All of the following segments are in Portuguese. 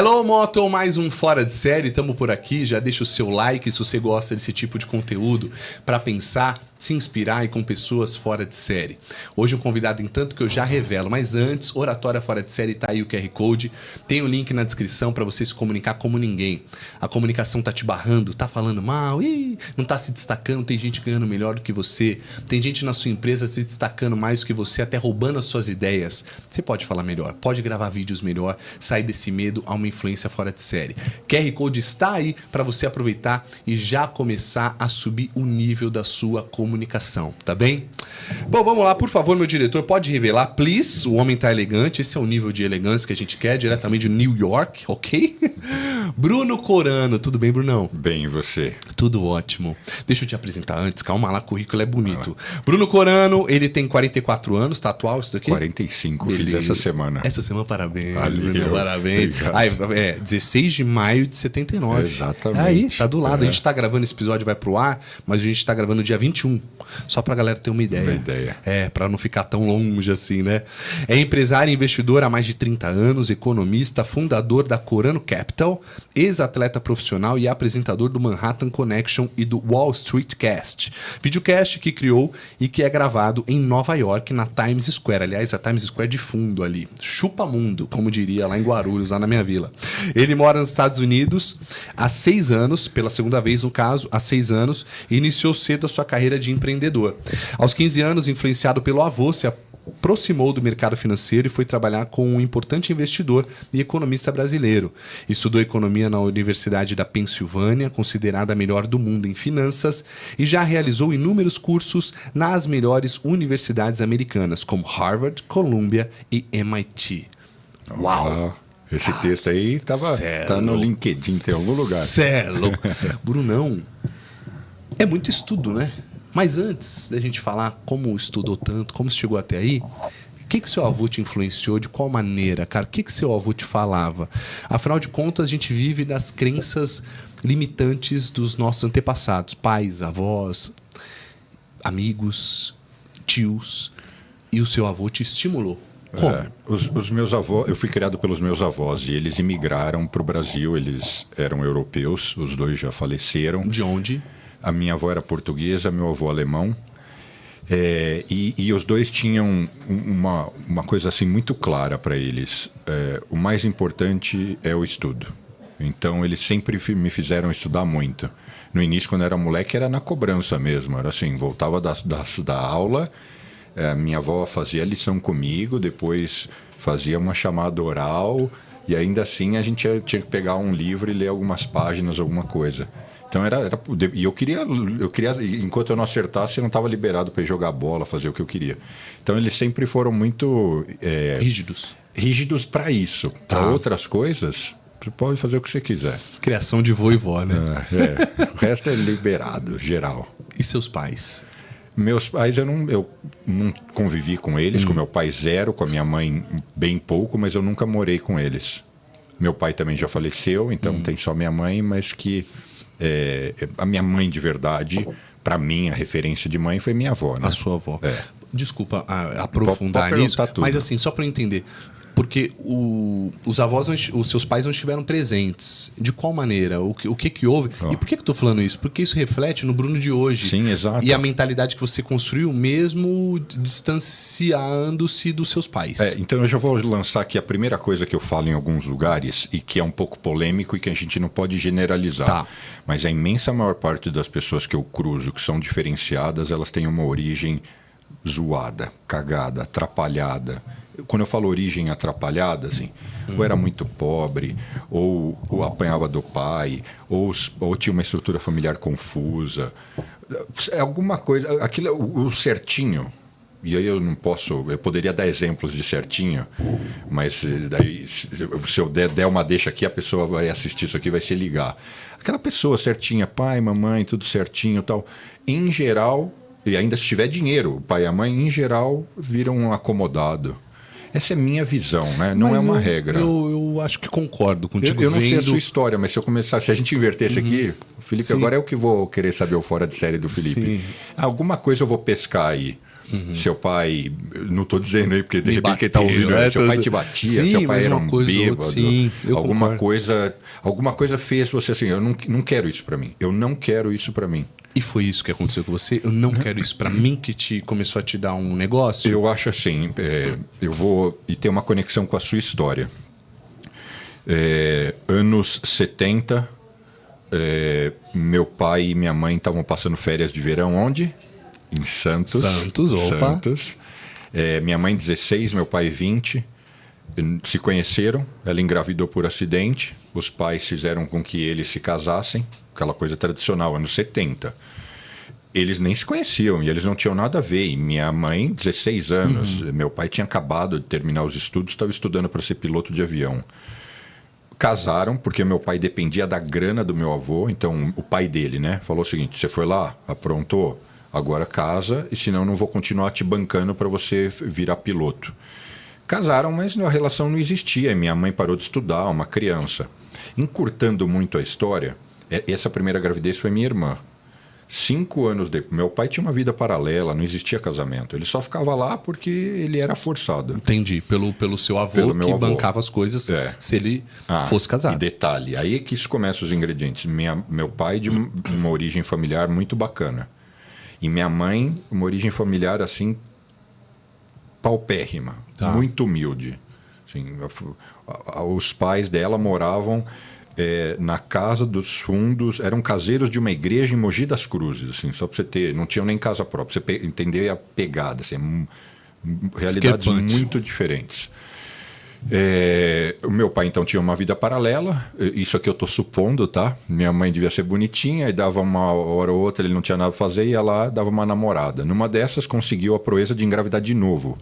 Hello, Moto, mais um Fora de Série, estamos por aqui, já deixa o seu like se você gosta desse tipo de conteúdo para pensar, se inspirar e com pessoas fora de série. Hoje um convidado em tanto que eu já revelo, mas antes, Oratória Fora de Série, tá aí o QR Code, tem o link na descrição para você se comunicar como ninguém. A comunicação tá te barrando, tá falando mal, não tá se destacando, tem gente ganhando melhor do que você, tem gente na sua empresa se destacando mais do que você, até roubando as suas ideias. Você pode falar melhor, pode gravar vídeos melhor, sair desse medo a uma influência fora de série. QR Code está aí para você aproveitar e já começar a subir o nível da sua comunicação, tá bem? Bom, vamos lá, por favor, meu diretor, pode revelar, please. O homem tá elegante, esse é o nível de elegância que a gente quer, diretamente de New York, ok? Bruno Corano, tudo bem, Brunão? Bem, e você? Tudo ótimo. Deixa eu te apresentar antes, calma lá, o currículo é bonito. Bruno Corano, ele tem 44 anos, tá atual isso daqui? 45, fiz essa semana. Essa semana, parabéns, Valeu, Bruno, parabéns. Aí, 16 de maio de 79. Exatamente. Aí, tá do lado. A gente tá gravando esse episódio, vai pro ar, mas a gente tá gravando dia 21. Só pra galera ter uma ideia. Uma ideia. Pra não ficar tão longe assim, né? É empresário e investidor há mais de 30 anos, economista, fundador da Corano Capital, ex-atleta profissional e apresentador do Manhattan Connection e do Wall Street Cast. Videocast que criou e que é gravado em Nova York, na Times Square. Aliás, a Times Square de fundo ali. Chupa mundo, como diria lá em Guarulhos, lá na minha vila. Ele mora nos Estados Unidos há 6 anos, pela segunda vez no caso, há 6 anos, e iniciou cedo a sua carreira de empreendedor. Aos 15 anos, influenciado pelo avô, se aproximou do mercado financeiro e foi trabalhar com um importante investidor e economista brasileiro. Estudou economia na Universidade da Pensilvânia, considerada a melhor do mundo em finanças, e já realizou inúmeros cursos nas melhores universidades americanas, como Harvard, Columbia e MIT. Uau! Esse texto aí tá no LinkedIn, tem em algum lugar. Celo! Brunão, é muito estudo, né? Mas antes da gente falar como estudou tanto, como chegou até aí, o que seu avô te influenciou? De qual maneira, cara? O que seu avô te falava? Afinal de contas, a gente vive das crenças limitantes dos nossos antepassados. Pais, avós, amigos, tios. E o seu avô te estimulou. Como? Os meus avós, eu fui criado pelos meus avós e eles imigraram para o Brasil. Eles eram europeus, os dois já faleceram. De onde? A minha avó era portuguesa, meu avô alemão. E os dois tinham uma coisa assim muito clara para eles. O mais importante é o estudo. Então, eles sempre me fizeram estudar muito. No início, quando eu era moleque, era na cobrança mesmo. Era assim, voltava da aula, minha avó fazia lição comigo, depois fazia uma chamada oral, e ainda assim a gente tinha que pegar um livro e ler algumas páginas, alguma coisa. Então e eu queria, enquanto eu não acertasse, eu não estava liberado para ir jogar bola, fazer o que eu queria. Então eles sempre foram muito rígidos para isso. Tá. Para outras coisas, você pode fazer o que você quiser. Criação de vô e vó, né? O resto é liberado, geral. E seus pais? Meus pais, eu não convivi com eles, com meu pai zero, com a minha mãe bem pouco, mas eu nunca morei com eles. Meu pai também já faleceu, então tem só minha mãe, mas que a minha mãe de verdade, para mim, a referência de mãe foi minha avó, né? A sua avó. Desculpa aprofundar nisso, mas assim, só para eu entender, porque os seus pais não estiveram presentes. De qual maneira? O que houve? E por que eu tô falando isso? Porque isso reflete no Bruno de hoje. Sim, exato. E a mentalidade que você construiu mesmo distanciando-se dos seus pais. Então eu já vou lançar aqui a primeira coisa que eu falo em alguns lugares e que é um pouco polêmico e que a gente não pode generalizar. Tá. Mas a imensa maior parte das pessoas que eu cruzo, que são diferenciadas, elas têm uma origem zoada, cagada, atrapalhada. Quando eu falo origem atrapalhada, assim, ou era muito pobre, ou apanhava do pai, ou tinha uma estrutura familiar confusa. Alguma coisa, aquilo, o certinho. E aí eu poderia dar exemplos de certinho, mas daí, se eu der uma deixa aqui, a pessoa vai assistir isso aqui, vai se ligar. Aquela pessoa certinha, pai, mamãe, tudo certinho e tal, em geral, e ainda se tiver dinheiro, o pai e a mãe, em geral, viram um acomodado. Essa é minha visão, né? Não é uma regra. Eu acho que concordo contigo. Eu não sei a sua história, mas se a gente invertesse aqui, o Felipe, agora é o que vou querer saber o fora de série do Felipe. Sim. Alguma coisa eu vou pescar aí. Seu pai, não estou dizendo aí, porque de Me repente quem está bateu, ouvindo, é, seu pai te batia, sim, seu pai mas era uma um coisa ou bêbado, outra, sim, eu alguma coisa fez você assim, eu não quero isso para mim, eu não quero isso para mim. E foi isso que aconteceu com você? Eu não quero isso pra mim, que começou a te dar um negócio? Eu acho assim, eu vou e tem uma conexão com a sua história. Anos 70, meu pai e minha mãe estavam passando férias de verão onde? Em Santos. Santos, opa. Santos. Minha mãe 16, meu pai 20. Se conheceram, ela engravidou por acidente. Os pais fizeram com que eles se casassem, aquela coisa tradicional, anos 70. Eles nem se conheciam e eles não tinham nada a ver. E minha mãe, 16 anos. Meu pai tinha acabado de terminar os estudos, estava estudando para ser piloto de avião. Casaram, porque meu pai dependia da grana do meu avô. Então, o pai dele, né? Falou o seguinte, você foi lá, aprontou, agora casa, e senão eu não vou continuar te bancando para você virar piloto. Casaram, mas a relação não existia. Minha mãe parou de estudar, uma criança. Encurtando muito a história, essa primeira gravidez foi minha irmã. 5 anos depois, meu pai tinha uma vida paralela, não existia casamento. Ele só ficava lá porque ele era forçado. Entendi, pelo seu avô Pelo meu que avô. bancava as coisas se ele fosse E casado. detalhe, aí é que isso começa os ingredientes. Meu pai de uma origem familiar muito bacana. E minha mãe, uma origem familiar assim, paupérrima, muito humilde. Assim, os pais dela moravam na casa dos fundos, eram caseiros de uma igreja em Mogi das Cruzes, assim, só para você ter, não tinham nem casa própria, você entender a pegada, assim, realidades muito diferentes. O meu pai então tinha uma vida paralela, isso aqui eu estou supondo, tá? Minha mãe devia ser bonitinha, e dava uma hora ou outra, ele não tinha nada para fazer, ia lá, dava uma namorada. Numa dessas conseguiu a proeza de engravidar de novo.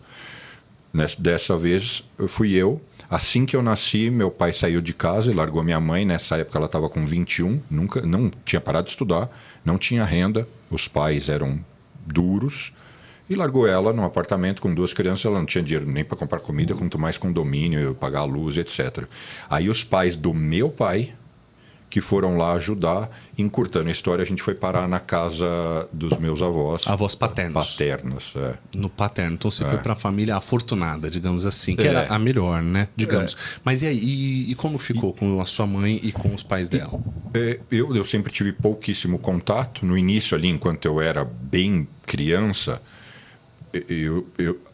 Dessa vez fui eu. Assim que eu nasci, meu pai saiu de casa e largou minha mãe. Nessa época ela estava com 21, não tinha parado de estudar, não tinha renda, os pais eram duros. E largou ela num apartamento com 2 crianças. Ela não tinha dinheiro nem para comprar comida, quanto mais condomínio, pagar a luz, etc. Aí os pais do meu pai, que foram lá ajudar, encurtando a história, a gente foi parar na casa dos meus avós. Avós paternos. Paternos, No paterno. Então você foi para a família afortunada, digamos assim, que era a melhor, né? Digamos. Mas e aí, e como ficou com a sua mãe e com os pais dela? Eu sempre tive pouquíssimo contato. No início ali, enquanto eu era bem criança,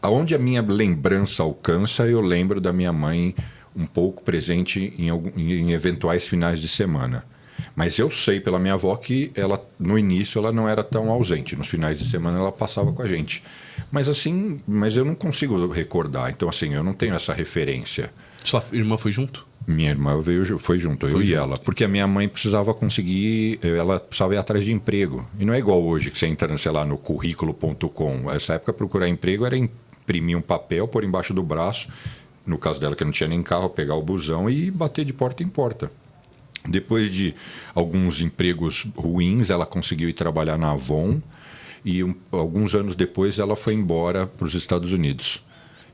aonde a minha lembrança alcança, eu lembro da minha mãe um pouco presente em eventuais finais de semana. Mas eu sei pela minha avó que ela, no início, ela não era tão ausente. Nos finais de semana ela passava com a gente. Mas eu não consigo recordar. Então, assim, eu não tenho essa referência. Sua irmã foi junto? Minha irmã foi junto, eu e ela. Porque a minha mãe precisava ela precisava ir atrás de emprego. E não é igual hoje, que você entra, sei lá, no currículo.com. Nessa época, procurar emprego era imprimir um papel, pôr embaixo do braço. No caso dela, que não tinha nem carro, pegar o busão e bater de porta em porta. Depois de alguns empregos ruins, ela conseguiu ir trabalhar na Avon. E alguns anos depois, ela foi embora para os Estados Unidos.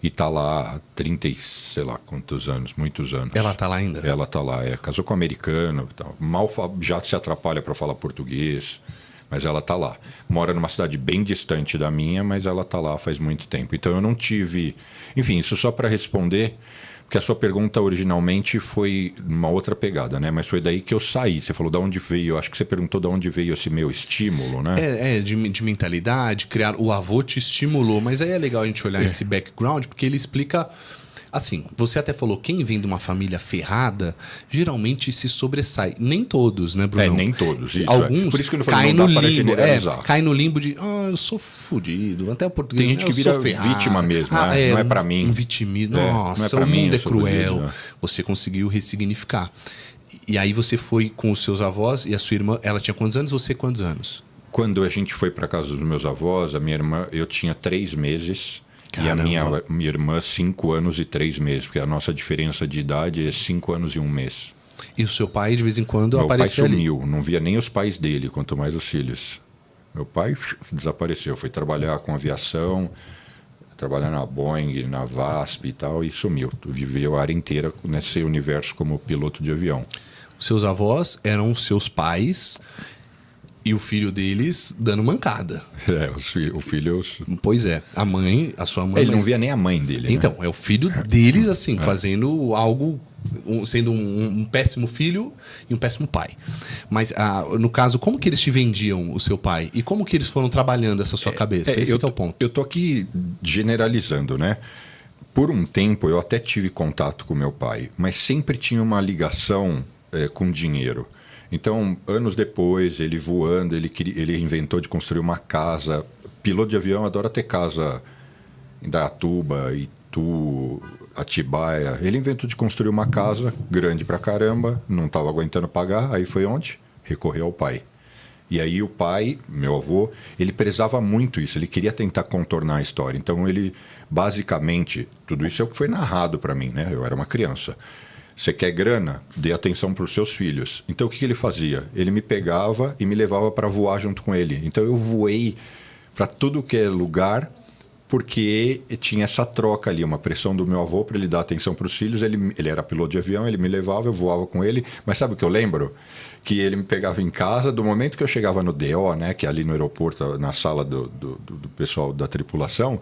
E está lá há 30, sei lá quantos anos, muitos anos. Ela está lá ainda? Ela está lá, casou com um americano. Mal já se atrapalha para falar português. Mas ela está lá. Mora numa cidade bem distante da minha, mas ela está lá faz muito tempo. Então eu não tive... Enfim, isso só para responder, porque a sua pergunta originalmente foi uma outra pegada, né? Mas foi daí que eu saí. Você falou de onde veio. Eu acho que você perguntou de onde veio esse meu estímulo, né? De mentalidade, criar... O avô te estimulou. Mas aí é legal a gente olhar esse background, porque ele explica... Assim, você até falou, quem vem de uma família ferrada, geralmente se sobressai. Nem todos, né, Bruno? Nem todos. Isso, alguns Por isso que eu caem não no dá para limbo. generalizar. Cai no limbo de, eu sou fodido. Até o português. Tem gente que vira vítima mesmo, né? Não é para mim. Um vitimismo. Nossa, o mundo é cruel. Você conseguiu ressignificar. E aí você foi com os seus avós e a sua irmã, ela tinha quantos anos? Você quantos anos? Quando a gente foi para casa dos meus avós, a minha irmã, eu tinha 3 meses. Caramba. E a minha irmã, 5 anos e 3 meses, porque a nossa diferença de idade é 5 anos e 1 mês. E o seu pai, de vez em quando, Meu aparecia pai sumiu, não via nem os pais dele, quanto mais os filhos. Meu pai desapareceu, foi trabalhar com aviação, trabalhar na Boeing, na VASP e tal, e sumiu. Viveu a área inteira nesse universo como piloto de avião. Seus avós eram seus pais... E o filho deles dando mancada. O filho... Pois é. A mãe, a sua mãe... Ele não via nem a mãe dele, Então, né? é o filho deles, assim, fazendo algo... sendo um péssimo filho e um péssimo pai. Mas, no caso, como que eles te vendiam o seu pai? E como que eles foram trabalhando essa sua cabeça? Esse que é o ponto. Eu tô aqui generalizando, né? Por um tempo, eu até tive contato com meu pai, mas sempre tinha uma ligação com dinheiro. Então, anos depois, ele voando, ele inventou de construir uma casa. Piloto de avião adora ter casa em Dayatuba, Itu, Atibaia. Ele inventou de construir uma casa grande pra caramba, não estava aguentando pagar. Aí foi onde? Recorreu ao pai. E aí o pai, meu avô, ele prezava muito isso. Ele queria tentar contornar a história. Então, ele, basicamente, tudo isso é o que foi narrado para mim, né? Eu era uma criança. Você quer grana? Dê atenção para os seus filhos. Então, o que ele fazia? Ele me pegava e me levava para voar junto com ele. Então, eu voei para tudo que é lugar, porque tinha essa troca ali, uma pressão do meu avô para ele dar atenção para os filhos. Ele era piloto de avião, ele me levava, eu voava com ele. Mas sabe o que eu lembro? Que ele me pegava em casa, do momento que eu chegava no DO, né, que é ali no aeroporto, na sala do pessoal da tripulação,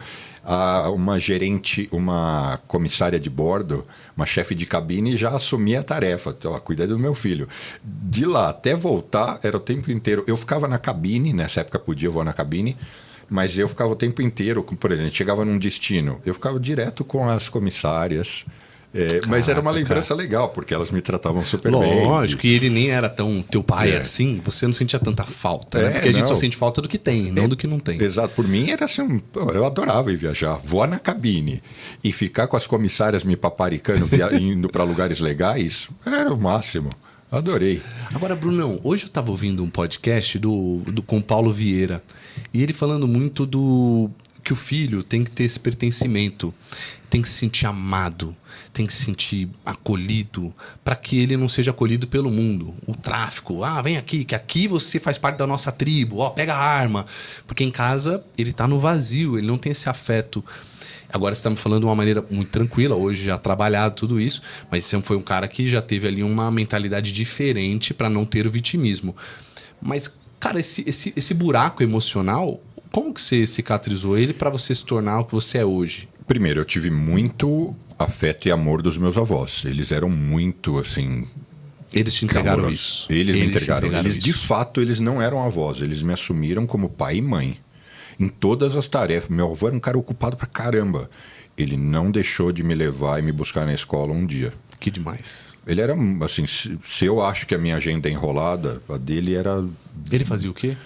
uma comissária de bordo, uma chefe de cabine, já assumia a tarefa. Então, cuidar do meu filho. De lá até voltar, era o tempo inteiro. Eu ficava na cabine, nessa época podia voar na cabine, mas eu ficava o tempo inteiro, por exemplo, chegava num destino, eu ficava direto com as comissárias. Mas era uma lembrança legal, porque elas me tratavam super bem. Lógico, e ele nem era tão teu pai assim, você não sentia tanta falta, né? Porque a gente só sente falta do que tem, não do que não tem. Exato, por mim era assim, eu adorava ir viajar, voar na cabine e ficar com as comissárias me paparicando, indo para lugares legais, era o máximo. Adorei. Agora, Brunão, hoje eu estava ouvindo um podcast com o Paulo Vieira, e ele falando muito que o filho tem que ter esse pertencimento, tem que se sentir amado, tem que se sentir acolhido, para que ele não seja acolhido pelo mundo. O tráfico, vem aqui, que aqui você faz parte da nossa tribo, pega a arma. Porque em casa ele está no vazio, ele não tem esse afeto. Agora você está me falando de uma maneira muito tranquila, hoje já trabalhado tudo isso, mas você foi um cara que já teve ali uma mentalidade diferente para não ter o vitimismo. Mas, cara, esse buraco emocional, como que você cicatrizou ele para você se tornar o que você é hoje? Primeiro, eu tive muito afeto e amor dos meus avós. Eles eram muito, assim... Eles te entregaram isso. Eles me entregaram. De fato, eles não eram avós. Eles me assumiram como pai e mãe. Em todas as tarefas. Meu avô era um cara ocupado pra caramba. Ele não deixou de me levar e me buscar na escola um dia. Que demais. Ele era, assim, se eu acho que a minha agenda é enrolada, a dele era... Ele fazia o quê?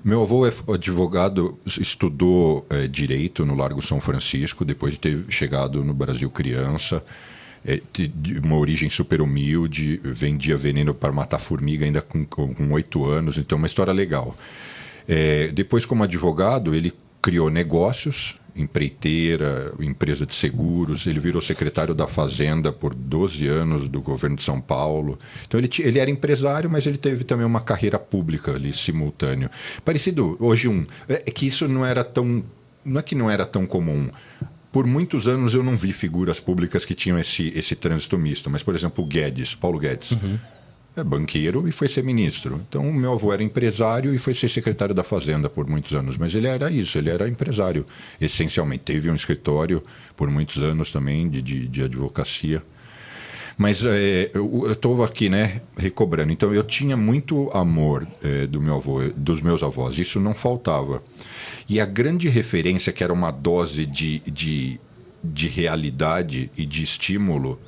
Meu avô é advogado, estudou Direito no Largo São Francisco, depois de ter chegado no Brasil criança, de uma origem super humilde, vendia veneno para matar formiga ainda com 8 anos, então uma história legal. Depois, como advogado, ele criou negócios, empreiteira, empresa de seguros, ele virou secretário da Fazenda por 12 anos do governo de São Paulo. Então ele era empresário, mas ele teve também uma carreira pública ali simultâneo. Parecido hoje que isso não era tão, não é que não era tão comum. Por muitos anos eu não vi figuras públicas que tinham esse trânsito misto, mas por exemplo o Guedes, Paulo Guedes. Uhum. É banqueiro e foi ser ministro. Então, meu avô era empresário e foi ser secretário da Fazenda por muitos anos. Mas ele era isso, ele era empresário, essencialmente. Teve um escritório por muitos anos também de advocacia. Mas eu estou aqui, né, recobrando. Então, eu tinha muito amor do meu avô, dos meus avós. Isso não faltava. E a grande referência, que era uma dose de realidade e de estímulo,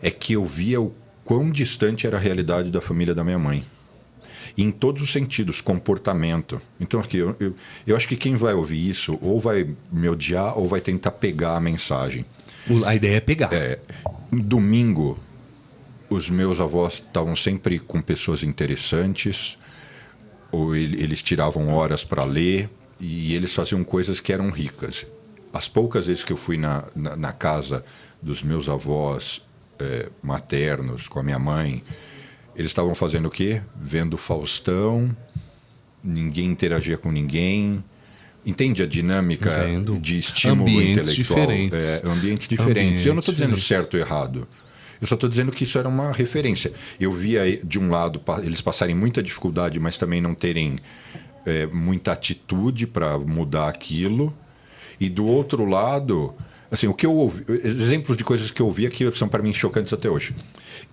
é que eu via o quão distante era a realidade da família da minha mãe. E em todos os sentidos, comportamento. Então, aqui, eu acho que quem vai ouvir isso ou vai me odiar ou vai tentar pegar a mensagem. A ideia é pegar. Domingo, os meus avós estavam sempre com pessoas interessantes, ou eles tiravam horas para ler, e eles faziam coisas que eram ricas. As poucas vezes que eu fui na casa dos meus avós maternos, com a minha mãe, eles estavam fazendo o quê? Vendo Faustão, ninguém interagia com ninguém. Entende a dinâmica de estímulo ambientes intelectual? Diferentes. Ambientes diferentes. Eu não estou dizendo certo ou errado. Eu só estou dizendo que isso era uma referência. Eu via, de um lado, eles passarem muita dificuldade, mas também não terem muita atitude para mudar aquilo. E do outro lado, assim, o que eu ouvi, exemplos de coisas que eu ouvi que são para mim chocantes até hoje.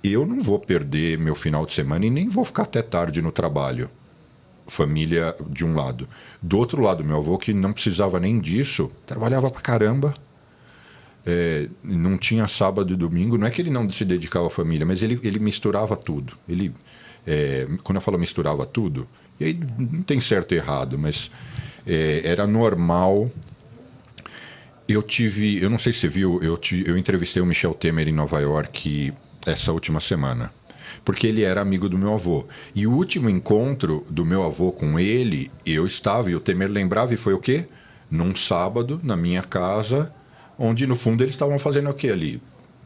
Eu não vou perder meu final de semana e nem vou ficar até tarde no trabalho. Família de um lado. Do outro lado, meu avô, que não precisava nem disso, trabalhava pra caramba. Não tinha sábado e domingo. Não é que ele não se dedicava à família, mas ele misturava tudo. Quando eu falo misturava tudo, e aí não tem certo e errado, mas era normal. Eu não sei se você viu, eu entrevistei o Michel Temer em Nova York essa última semana, porque ele era amigo do meu avô. E o último encontro do meu avô com ele, eu estava, e o Temer lembrava, e foi o quê? Num sábado, na minha casa, onde no fundo eles estavam fazendo o quê ali?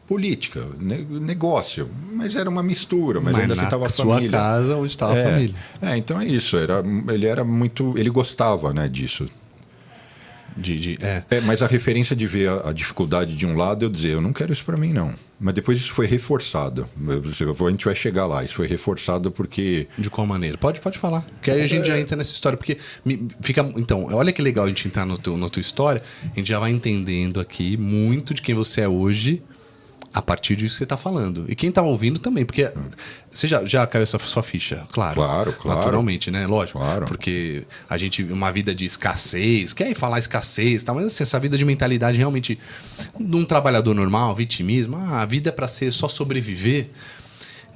Política, negócio, mas era uma mistura, mas ainda assim estava a família. Sua casa onde estava a família. Então é isso, ele era muito, ele gostava, né, disso. Mas a referência de ver a dificuldade de um lado, eu dizer, eu não quero isso para mim, não. Mas depois isso foi reforçado. A gente vai chegar lá. Isso foi reforçado porque... De qual maneira? Pode falar. Porque aí a gente já entra nessa história. Porque então, olha que legal a gente entrar na tua história. A gente já vai entendendo aqui muito de quem você é hoje a partir disso que você está falando. E quem está ouvindo também, porque você já caiu essa sua ficha, claro. Claro. Naturalmente, né? Lógico. Claro. Porque a gente, uma vida de escassez, quer falar escassez, tá? Mas assim, essa vida de mentalidade realmente de um trabalhador normal, vitimismo, a vida é para ser só sobreviver,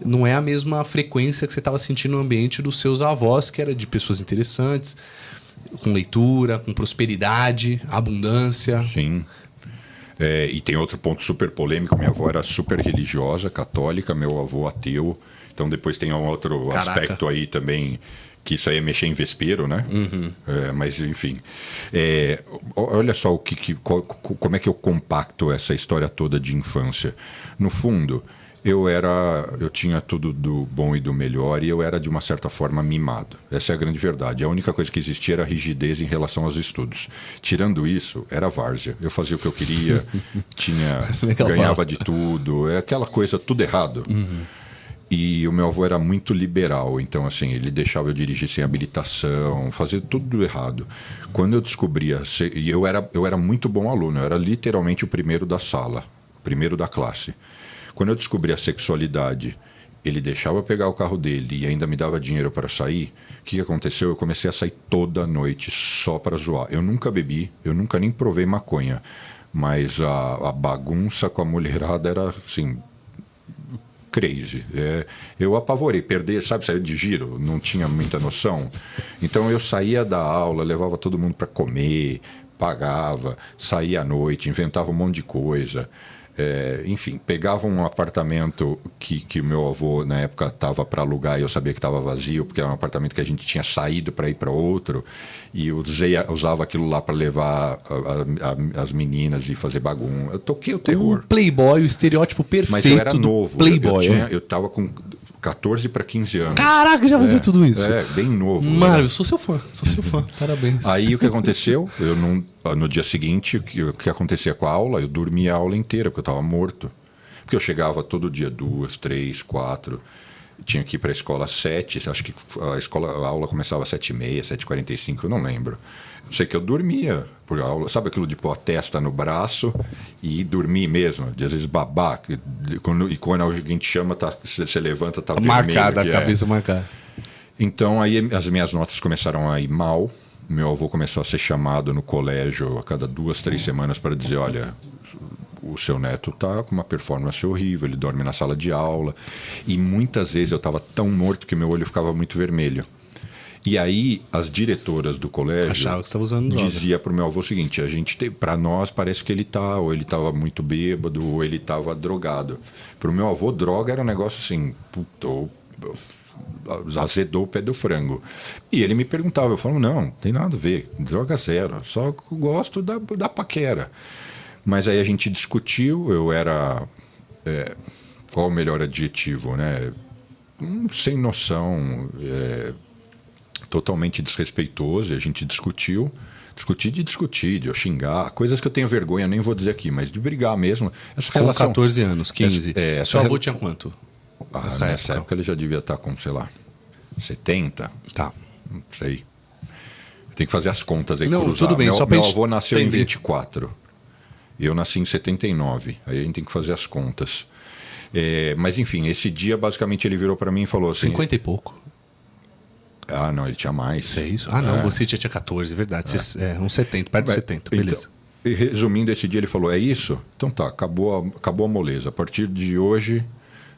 não é a mesma frequência que você estava sentindo no ambiente dos seus avós, que era de pessoas interessantes, com leitura, com prosperidade, abundância. Sim. E tem outro ponto super polêmico. Minha avó era super religiosa, católica, meu avô ateu. Então depois tem um outro aspecto aí também, que isso aí é mexer em vespeiro, né? Uhum. Mas enfim. Olha só como é que eu compacto essa história toda de infância. No fundo, eu tinha tudo do bom e do melhor e eu era, de uma certa forma, mimado. Essa é a grande verdade. A única coisa que existia era rigidez em relação aos estudos. Tirando isso, era várzea. Eu fazia o que eu queria, ganhava de tudo. É aquela coisa, tudo errado. Uhum. E o meu avô era muito liberal. Então, assim, ele deixava eu dirigir sem habilitação, fazer tudo errado. Quando eu descobria... E eu era muito bom aluno. Eu era literalmente o primeiro da sala, o primeiro da classe. Quando eu descobri a sexualidade, ele deixava eu pegar o carro dele e ainda me dava dinheiro para sair. O que aconteceu? Eu comecei a sair toda noite só para zoar. Eu nunca bebi, eu nunca nem provei maconha. Mas a bagunça com a mulherada era, assim, crazy. Eu apavorei, sair de giro, não tinha muita noção. Então eu saía da aula, levava todo mundo para comer, pagava, saía à noite, inventava um monte de coisa. Enfim, pegava um apartamento que o meu avô na época estava para alugar e eu sabia que estava vazio, porque era um apartamento que a gente tinha saído para ir para outro, e usava aquilo lá para levar as meninas e fazer bagunça. Eu toquei o terror. Um playboy, o estereótipo perfeito. Mas eu era novo. Playboy. Eu estava com 14 para 15 anos. Caraca, já fazia tudo isso. Bem novo. Mano, eu sou seu fã. Parabéns. Aí o que aconteceu? No dia seguinte, o que acontecia com a aula? Eu dormia a aula inteira, porque eu estava morto. Porque eu chegava todo dia 2, 3, 4. Tinha que ir para a escola às 7. Acho que a aula começava às 7h30, 7h45, eu não lembro. Eu sei que eu dormia por aula. Sabe aquilo de pôr a testa no braço e dormir mesmo? De às vezes babar. E quando alguém te chama, você levanta, tá vermelho. Marcada, a cabeça marcada. Então aí as minhas notas começaram a ir mal. Meu avô começou a ser chamado no colégio a cada 2, 3 semanas para dizer, olha, o seu neto está com uma performance horrível, ele dorme na sala de aula. E muitas vezes eu estava tão morto que meu olho ficava muito vermelho. E aí as diretoras do colégio achavam que você estava usando droga. Dizia para o meu avô o seguinte, para nós parece que ou ele estava muito bêbado, ou ele estava drogado. Para o meu avô, droga era um negócio assim, azedou o pé do frango. E ele me perguntava, eu falava, não tem nada a ver, droga zero, só gosto da paquera. Mas aí a gente discutiu, eu era... qual o melhor adjetivo, né? Sem noção, totalmente desrespeitoso, e a gente discutiu. Discutir, de eu xingar, coisas que eu tenho vergonha, nem vou dizer aqui, mas de brigar mesmo. Essa com relação, 14 anos, 15. Seu avô tinha quanto? Nessa época ele já devia estar com, sei lá, 70. Tá. Não sei. Tem que fazer as contas aí. Não, cruzar. tudo bem. Meu avô nasceu em 24. Eu nasci em 79. Aí a gente tem que fazer as contas. Mas enfim, esse dia basicamente ele virou para mim e falou assim... 50 e pouco. Ah, não, ele tinha mais. Isso é isso? Ah, não, você já tinha 14, é verdade. Uns 70, perto de 70, beleza. Então, resumindo, esse dia ele falou, é isso? Então tá, acabou a moleza. A partir de hoje,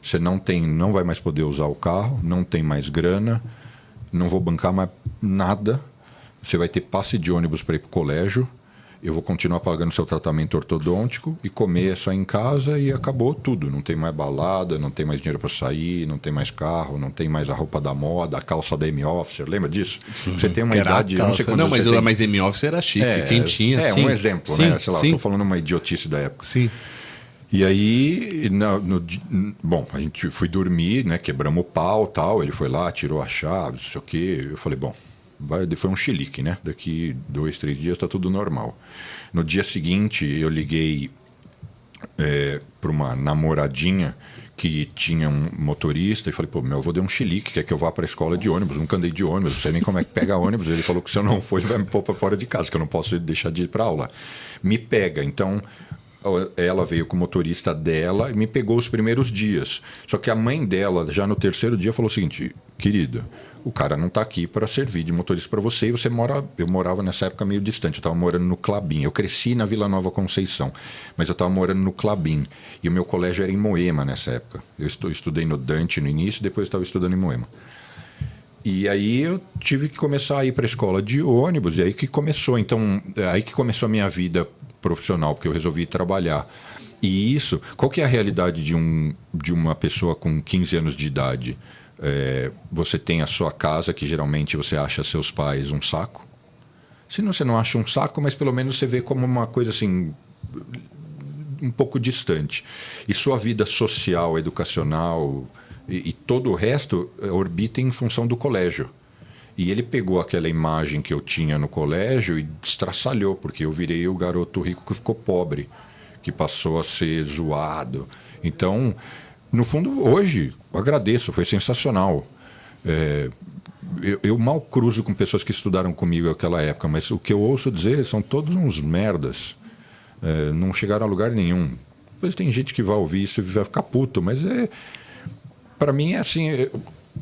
você não vai mais poder usar o carro, não tem mais grana, não vou bancar mais nada, você vai ter passe de ônibus para ir para o colégio, eu vou continuar pagando seu tratamento ortodôntico e comer só em casa e acabou tudo. Não tem mais balada, não tem mais dinheiro para sair, não tem mais carro, não tem mais a roupa da moda, a calça da M-Officer. Lembra disso? Você tem uma idade... Não sei quando mas M-Officer era chique. Quem tinha, sim. Um exemplo, sim, né? Sei lá, sim. estou falando uma idiotice da época. Sim. E aí, bom, a gente foi dormir, né? Quebramos o pau e tal. Ele foi lá, tirou a chave, não sei o quê. Eu falei, bom... Foi um chilique, né? Daqui 2, 3 dias está tudo normal. No dia seguinte, eu liguei para uma namoradinha que tinha um motorista e falei, pô, meu avô deu um chilique, quer que eu vá para a escola de ônibus, nunca andei de ônibus, não sei nem como é que pega ônibus. Ele falou que se eu não for, ele vai me pôr para fora de casa, que eu não posso deixar de ir para aula. Me pega, então... Ela veio com o motorista dela e me pegou os primeiros dias. Só que a mãe dela, já no terceiro dia, falou o seguinte, querido, o cara não está aqui para servir de motorista para você e você mora... Eu morava nessa época meio distante, eu estava morando no Clabim. Eu cresci na Vila Nova Conceição, mas eu estava morando no Clabim. E o meu colégio era em Moema nessa época. Eu estudei no Dante no início, depois estava estudando em Moema. E aí eu tive que começar a ir para a escola de ônibus, e aí que começou. Então, aí que começou a minha vida profissional, porque eu resolvi trabalhar. E isso, qual que é a realidade de uma pessoa com 15 anos de idade? Você tem a sua casa, que geralmente você acha seus pais um saco. Se não, você não acha um saco, mas pelo menos você vê como uma coisa assim, um pouco distante. E sua vida social, educacional e todo o resto orbita em função do colégio. E ele pegou aquela imagem que eu tinha no colégio e destraçalhou, porque eu virei o garoto rico que ficou pobre, que passou a ser zoado. Então, no fundo, hoje, eu agradeço, foi sensacional. Eu mal cruzo com pessoas que estudaram comigo naquela época, mas o que eu ouço dizer são todos uns merdas. Não chegaram a lugar nenhum. Depois tem gente que vai ouvir isso e vai ficar puto, mas para mim é assim...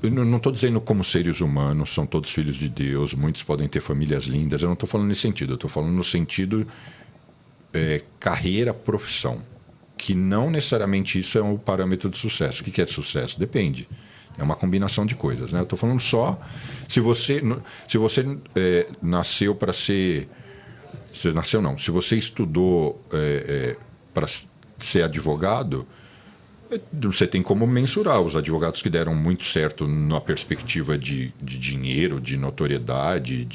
Eu não estou dizendo como seres humanos, são todos filhos de Deus, muitos podem ter famílias lindas, eu não estou falando nesse sentido, eu estou falando no sentido carreira, profissão, que não necessariamente isso é um parâmetro de sucesso. O que é sucesso? Depende, é uma combinação de coisas, né? Eu estou falando só, se você nasceu para ser... Se você estudou para ser advogado... Você tem como mensurar os advogados que deram muito certo na perspectiva de dinheiro, de notoriedade,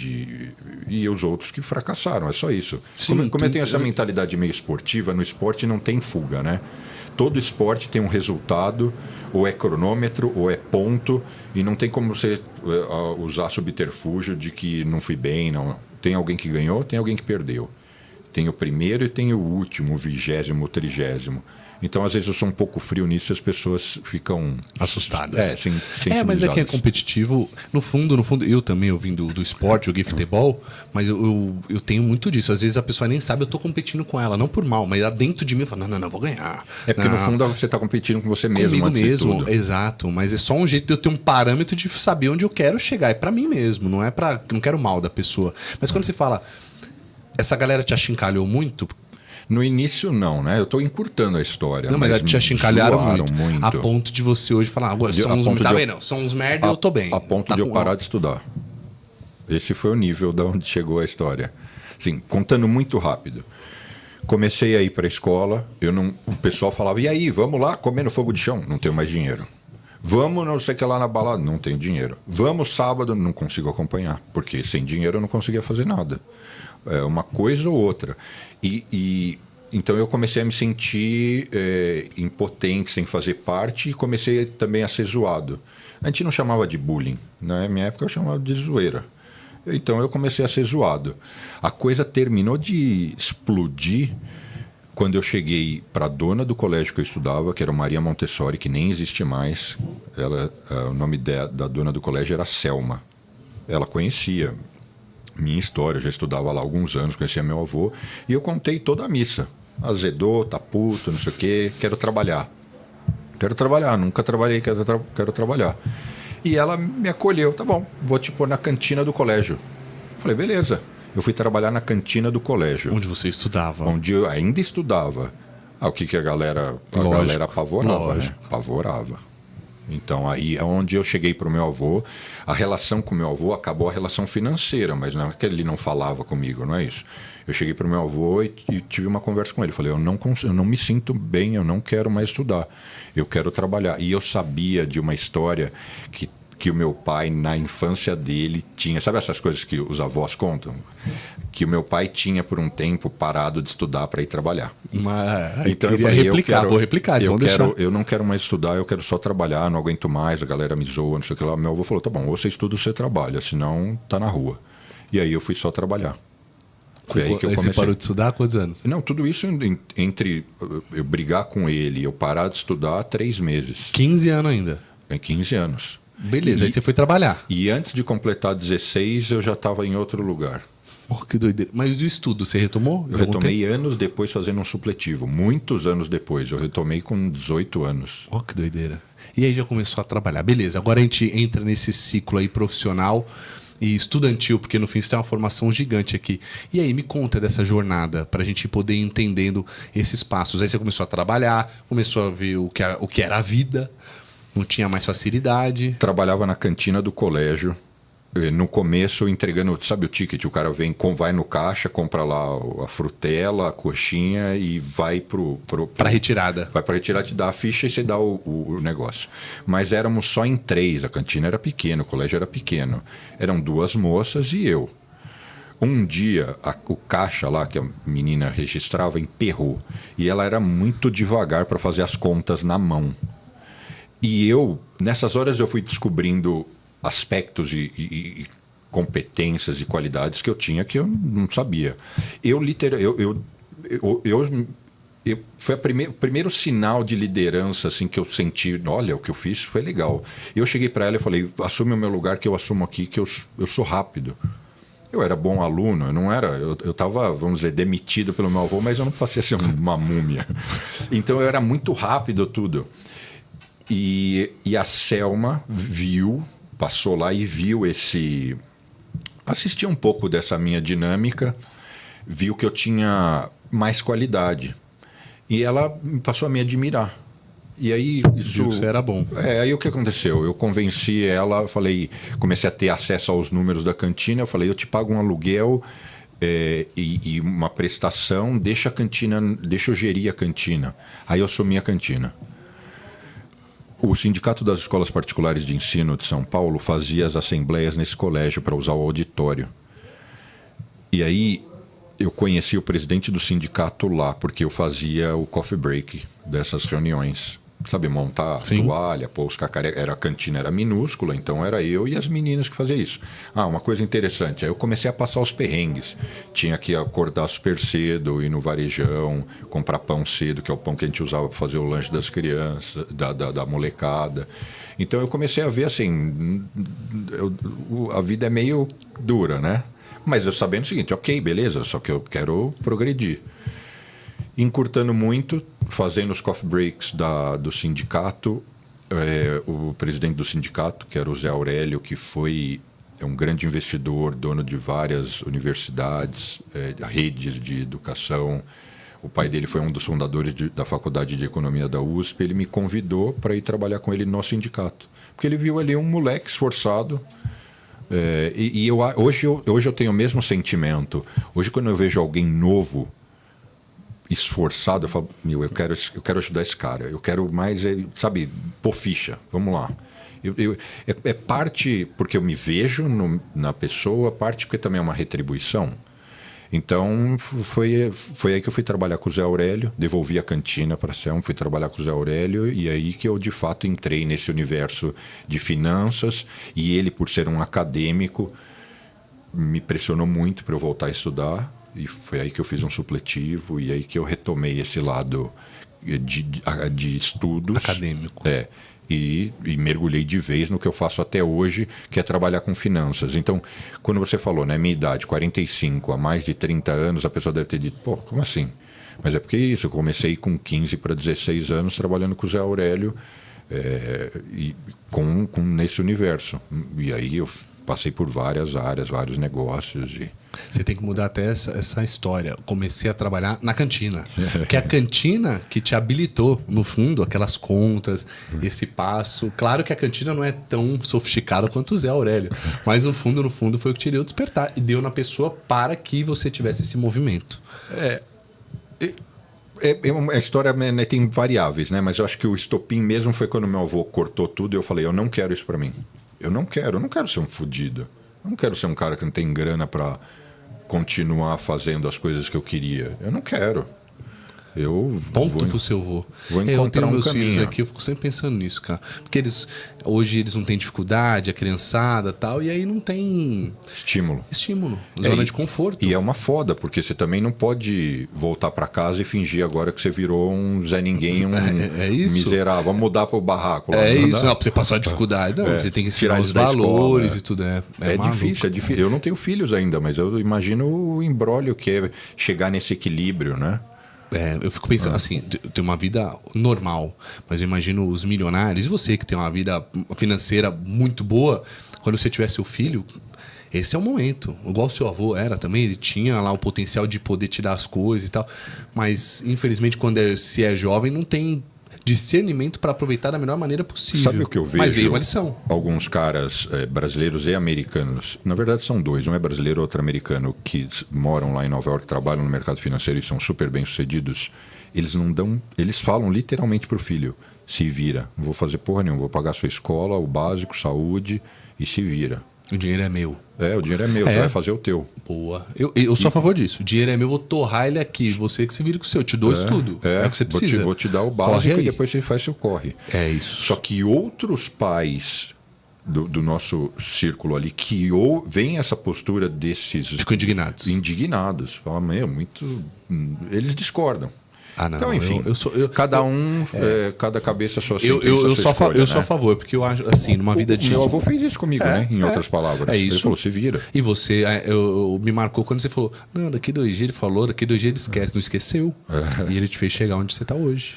e os outros que fracassaram. É só isso. Sim, como eu tenho essa mentalidade meio esportiva, no esporte não tem fuga, né? Todo esporte tem um resultado, ou é cronômetro, ou é ponto, e não tem como você usar subterfúgio de que não fui bem. Não. Tem alguém que ganhou, tem alguém que perdeu. Tem o primeiro e tem o último, o 20º, o 30º. Então, às vezes, eu sou um pouco frio nisso e as pessoas ficam... assustadas. Mas é que é competitivo. No fundo, eu também, eu vim do esporte, joguei futebol, mas eu tenho muito disso. Às vezes a pessoa nem sabe, eu tô competindo com ela, não por mal, mas lá dentro de mim eu falo, não, vou ganhar. É porque, no fundo, você tá competindo com você mesmo. Comigo mesmo, exato. Mas é só um jeito de eu ter um parâmetro de saber onde eu quero chegar. É pra mim mesmo, não quero mal da pessoa. Mas quando você fala, essa galera te achincalhou muito... No início, não, né? Eu estou encurtando a história. Não, mas te achincalharam muito. A ponto de você hoje falar, são uns merda e eu tô bem. A ponto de eu parar de estudar. Esse foi o nível de onde chegou a história. Assim, contando muito rápido. Comecei a ir para a escola, o pessoal falava, e aí, vamos lá comer no fogo de chão? Não tenho mais dinheiro. Vamos não sei o que lá na balada? Não tenho dinheiro. Vamos sábado? Não consigo acompanhar, porque sem dinheiro eu não conseguia fazer nada. É uma coisa ou outra. Então eu comecei a me sentir impotente, sem fazer parte, e comecei também a ser zoado. A gente não chamava de bullying. Na minha época eu chamava de zoeira. Então eu comecei a ser zoado. A coisa terminou de explodir quando eu cheguei para a dona do colégio que eu estudava, que era Maria Montessori, que nem existe mais. O nome da dona do colégio era Selma. Ela conhecia minha história, eu já estudava lá há alguns anos, conhecia meu avô, e eu contei toda a missa. Azedou, tá puto, não sei o quê, quero trabalhar. Quero trabalhar, nunca trabalhei, quero trabalhar. E ela me acolheu, tá bom, vou te pôr na cantina do colégio. Falei, beleza. Eu fui trabalhar na cantina do colégio. Onde você estudava? Onde eu ainda estudava. O que a galera apavorava, né? Apavorava. Então, aí é onde eu cheguei para o meu avô. A relação com o meu avô acabou a relação financeira, mas não é que ele não falava comigo, não é isso. Eu cheguei para o meu avô e tive uma conversa com ele. Falei, eu não me sinto bem, eu não quero mais estudar. Eu quero trabalhar. E eu sabia de uma história que o meu pai, na infância dele, tinha... Sabe essas coisas que os avós contam? Que o meu pai tinha, por um tempo, parado de estudar para ir trabalhar. Mas então eu falei, vou replicar, eu não quero mais estudar, eu quero só trabalhar, não aguento mais, a galera me zoa, não sei o que lá. Meu avô falou, tá bom, ou você estuda ou você trabalha, senão tá na rua. E aí eu fui só trabalhar. Foi aí que eu comecei. Você parou de estudar há quantos anos? Não, tudo isso entre eu brigar com ele e eu parar de estudar há 3 meses. 15 anos ainda? Em 15 anos. Beleza, aí você foi trabalhar. E antes de completar 16, eu já estava em outro lugar. Oh, que doideira. Mas o estudo, você retomou? Eu retomei anos depois fazendo um supletivo. Muitos anos depois. Eu retomei com 18 anos. Oh, que doideira. E aí já começou a trabalhar. Beleza, agora a gente entra nesse ciclo aí profissional e estudantil, porque no fim você tem uma formação gigante aqui. E aí, me conta dessa jornada, para a gente poder ir entendendo esses passos. Aí você começou a trabalhar, começou a ver o que era a vida, não tinha mais facilidade. Trabalhava na cantina do colégio. No começo, entregando, sabe o ticket? O cara vai no caixa, compra lá a frutela, a coxinha e vai para retirada. Vai para retirada, te dá a ficha e você dá o negócio. Mas éramos só em 3, a cantina era pequena, o colégio era pequeno. Eram 2 moças e eu. Um dia, o caixa lá, que a menina registrava, emperrou. E ela era muito devagar para fazer as contas na mão. E nessas horas eu fui descobrindo aspectos e competências e qualidades que eu tinha que eu não sabia. Foi o primeiro sinal de liderança assim, que eu senti, olha, o que eu fiz foi legal. Eu cheguei para ela e falei, assume o meu lugar que eu assumo aqui, que eu sou rápido. Eu era bom aluno, eu não era... Eu estava, vamos dizer, demitido pelo meu avô, mas eu não passei a ser uma múmia. Então eu era muito rápido tudo. E a Selma passou lá e viu assistiu um pouco dessa minha dinâmica, viu que eu tinha mais qualidade. E ela passou a me admirar. E aí viu que você era bom. Aí o que aconteceu? Eu convenci ela, comecei a ter acesso aos números da cantina, eu falei, eu te pago um aluguel e uma prestação, deixa eu gerir a cantina. Aí eu assumi a cantina. O Sindicato das Escolas Particulares de Ensino de São Paulo fazia as assembleias nesse colégio para usar o auditório. E aí eu conheci o presidente do sindicato lá, porque eu fazia o coffee break dessas reuniões. Sabe, montar toalha, pôr os cacarecas. A cantina era minúscula, então era eu e as meninas que faziam isso. Uma coisa interessante, aí eu comecei a passar os perrengues. Tinha que acordar super cedo, ir no varejão, comprar pão cedo, que é o pão que a gente usava para fazer o lanche das crianças, da molecada. Então eu comecei a ver assim, a vida é meio dura, né? Mas eu sabendo o seguinte, ok, beleza, só que eu quero progredir. Encurtando muito, fazendo os coffee breaks do sindicato, o presidente do sindicato, que era o Zé Aurélio, que foi um grande investidor, dono de várias universidades, redes de educação. O pai dele foi um dos fundadores da Faculdade de Economia da USP. Ele me convidou para ir trabalhar com ele no sindicato, porque ele viu ali um moleque esforçado. Hoje eu tenho o mesmo sentimento. Hoje, quando eu vejo alguém novo, esforçado, eu falo, eu quero ajudar esse cara, eu quero mais ele, sabe, pôr ficha, vamos lá. É parte porque eu me vejo na pessoa, parte porque também é uma retribuição. Então, foi aí que eu fui trabalhar com o Zé Aurélio, devolvi a cantina para a Selma, fui trabalhar com o Zé Aurélio, e aí que eu, de fato, entrei nesse universo de finanças, e ele, por ser um acadêmico, me pressionou muito para eu voltar a estudar, e foi aí que eu fiz um supletivo, e aí que eu retomei esse lado de estudos. Acadêmico. E mergulhei de vez no que eu faço até hoje, que é trabalhar com finanças. Então, quando você falou, né, minha idade, 45, há mais de 30 anos, a pessoa deve ter dito, pô, como assim? Mas é porque é isso, eu comecei com 15 para 16 anos trabalhando com o Zé Aurélio e nesse universo. E aí eu passei por várias áreas, vários negócios. Você tem que mudar até essa história. Comecei a trabalhar na cantina. Que é a cantina que te habilitou, no fundo, aquelas contas, esse passo. Claro que a cantina não é tão sofisticada quanto o Zé Aurélio. Mas no fundo foi o que tirou o despertar. E deu na pessoa para que você tivesse esse movimento. A história, né, tem variáveis, né? Mas eu acho que o estopim mesmo foi quando meu avô cortou tudo e eu falei, eu não quero isso para mim. Eu não quero ser um fudido. Eu não quero ser um cara que não tem grana para continuar fazendo as coisas que eu queria. Eu não quero. Ponto pro seu avô. Vou encontrar eu tenho meus caminho. filhos aqui, eu fico sempre pensando nisso, cara. Porque hoje eles não têm dificuldade, a criançada e tal, e aí não tem estímulo. Zona de conforto. E é uma foda, porque você também não pode voltar para casa e fingir agora que você virou um Zé Ninguém, miserável. Vamos mudar pro barraco. Lá, isso, não, pra você passar a dificuldade. Não, você tem que ensinar os valores escola, e tudo. É difícil, é difícil. Eu não tenho filhos ainda, mas eu imagino o imbróglio que é chegar nesse equilíbrio, né? Eu fico pensando assim, tem uma vida normal, mas eu imagino os milionários, e você que tem uma vida financeira muito boa, quando você tiver seu filho, esse é o momento. Igual o seu avô era também, ele tinha lá o potencial de poder te dar as coisas e tal, mas infelizmente quando se é jovem não tem discernimento para aproveitar da melhor maneira possível. Sabe o que eu vejo? Mas veio uma lição. Alguns caras brasileiros e americanos, na verdade são dois, um é brasileiro e outro americano, que moram lá em Nova York, trabalham no mercado financeiro e são super bem sucedidos. Eles falam literalmente pro filho, se vira, não vou fazer porra nenhuma, vou pagar sua escola, o básico, saúde e se vira. O dinheiro é meu. O dinheiro é meu, você vai fazer o teu. Boa. Eu sou a favor disso. O dinheiro é meu, vou torrar ele aqui. Você que se vira com o seu. Eu te dou isso tudo. É o que você precisa. Vou te dar o básico e depois você faz seu corre. É isso. Só que outros pais do nosso círculo ali, que veem essa postura desses... Ficam indignados. Indignados. Falam, eles discordam. Não, então, enfim, cada cabeça sua eu sou a favor, porque eu acho assim, numa vida de... Meu avô fez isso comigo, né? Em outras palavras. É isso. Ele falou, se vira. E você, me marcou quando você falou, não, daqui 2 dias ele falou, daqui 2 dias ele esquece, não esqueceu. E ele te fez chegar onde você está hoje.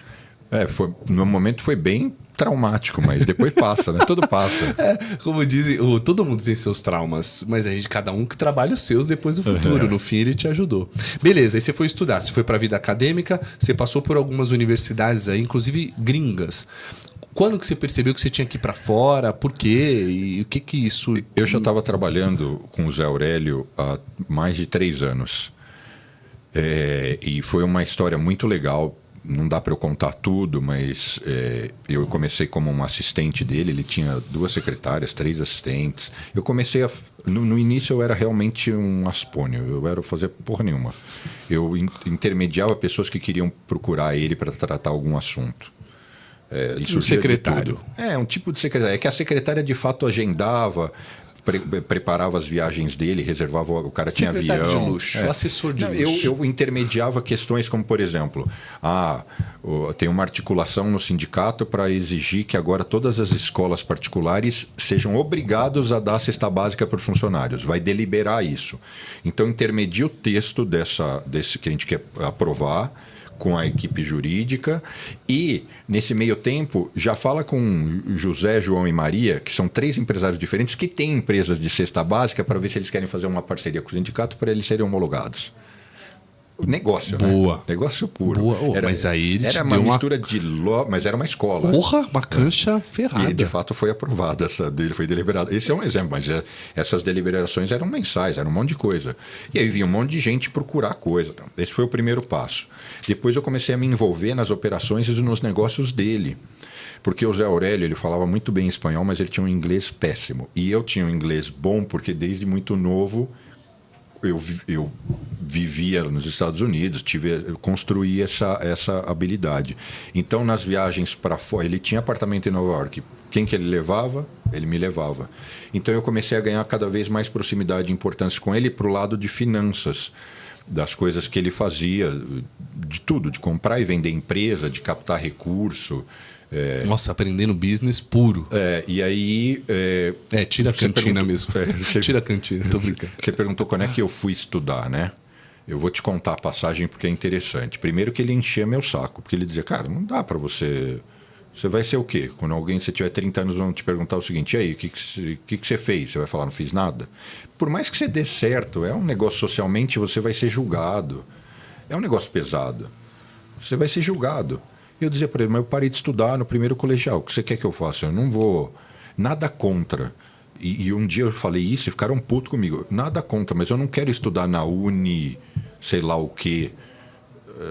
No momento foi bem traumático, mas depois passa, né? Tudo passa. Como dizem, todo mundo tem seus traumas, mas cada um que trabalha os seus depois do futuro. No fim, ele te ajudou. Beleza, aí você foi estudar, você foi para a vida acadêmica, você passou por algumas universidades aí, inclusive gringas. Quando que você percebeu que você tinha que ir para fora? Por quê? E o que isso... Eu já estava trabalhando com o Zé Aurélio há mais de 3 anos. E foi uma história muito legal. Não dá para eu contar tudo, mas eu comecei como um assistente dele. Ele tinha 2 secretárias, 3 assistentes. Eu comecei no início eu era realmente um aspônio. Eu era fazer porra nenhuma. Eu intermediava pessoas que queriam procurar ele para tratar algum assunto. Um secretário. Um tipo de secretário. É que a secretária de fato agendava, preparava as viagens dele, reservava, o cara tinha avião. Secretário de luxo, assessor de luxo. Eu intermediava questões como, por exemplo, tem uma articulação no sindicato para exigir que agora todas as escolas particulares sejam obrigados a dar cesta básica para os funcionários. Vai deliberar isso. Então, intermedia o texto desse que a gente quer aprovar com a equipe jurídica e, nesse meio tempo, já fala com José, João e Maria, que são 3 empresários diferentes que têm empresas de cesta básica, para ver se eles querem fazer uma parceria com o sindicato para eles serem homologados. Negócio, Boa. Né? Negócio puro. Boa. Mas aí ele era uma mistura de mas era uma escola. Porra, uma cancha ferrada. E de fato foi aprovada essa dele, foi deliberada. Esse é um exemplo, mas essas deliberações eram mensais, era um monte de coisa. E aí vinha um monte de gente procurar coisa. Então, esse foi o primeiro passo. Depois eu comecei a me envolver nas operações e nos negócios dele. Porque o Zé Aurélio, ele falava muito bem espanhol, mas ele tinha um inglês péssimo. E eu tinha um inglês bom porque desde muito novo eu vivia nos Estados Unidos, eu construí essa habilidade. Então, nas viagens para fora, ele tinha apartamento em Nova York. Quem que ele levava? Ele me levava. Então, eu comecei a ganhar cada vez mais proximidade e importância com ele para o lado de finanças, das coisas que ele fazia, de tudo, de comprar e vender empresa, de captar recurso. Nossa, aprendendo business puro. E aí... tira a cantina mesmo. Tira a cantina, tô brincando. Você perguntou quando é que eu fui estudar, né? Eu vou te contar a passagem porque é interessante. Primeiro que ele enchia meu saco, porque ele dizia, cara, não dá para você... Você vai ser o quê? Quando você tiver 30 anos, vão te perguntar o seguinte, e aí, o que você fez? Você vai falar, não fiz nada? Por mais que você dê certo, é um negócio socialmente, você vai ser julgado. É um negócio pesado. Você vai ser julgado. Eu dizia para ele, mas eu parei de estudar no primeiro colegial. O que você quer que eu faça? Eu não vou... Nada contra. E um dia eu falei isso e ficaram putos comigo. Nada contra, mas eu não quero estudar na Uni, sei lá o quê,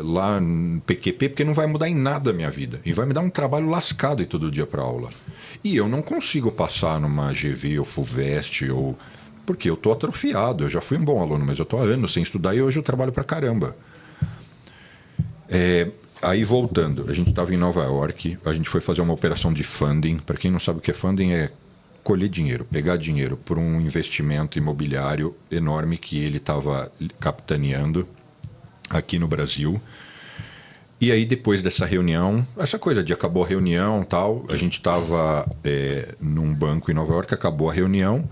lá no PQP, porque não vai mudar em nada a minha vida. E vai me dar um trabalho lascado ir todo dia para aula. E eu não consigo passar numa GV ou FUVEST, porque eu estou atrofiado. Eu já fui um bom aluno, mas eu estou há anos sem estudar e hoje eu trabalho para caramba. Aí, voltando, a gente estava em Nova York, a gente foi fazer uma operação de funding. Para quem não sabe o que é funding, é colher dinheiro, pegar dinheiro por um investimento imobiliário enorme que ele estava capitaneando aqui no Brasil. E aí, depois dessa reunião, essa coisa de acabou a reunião e tal, a gente estava num banco em Nova York, acabou a reunião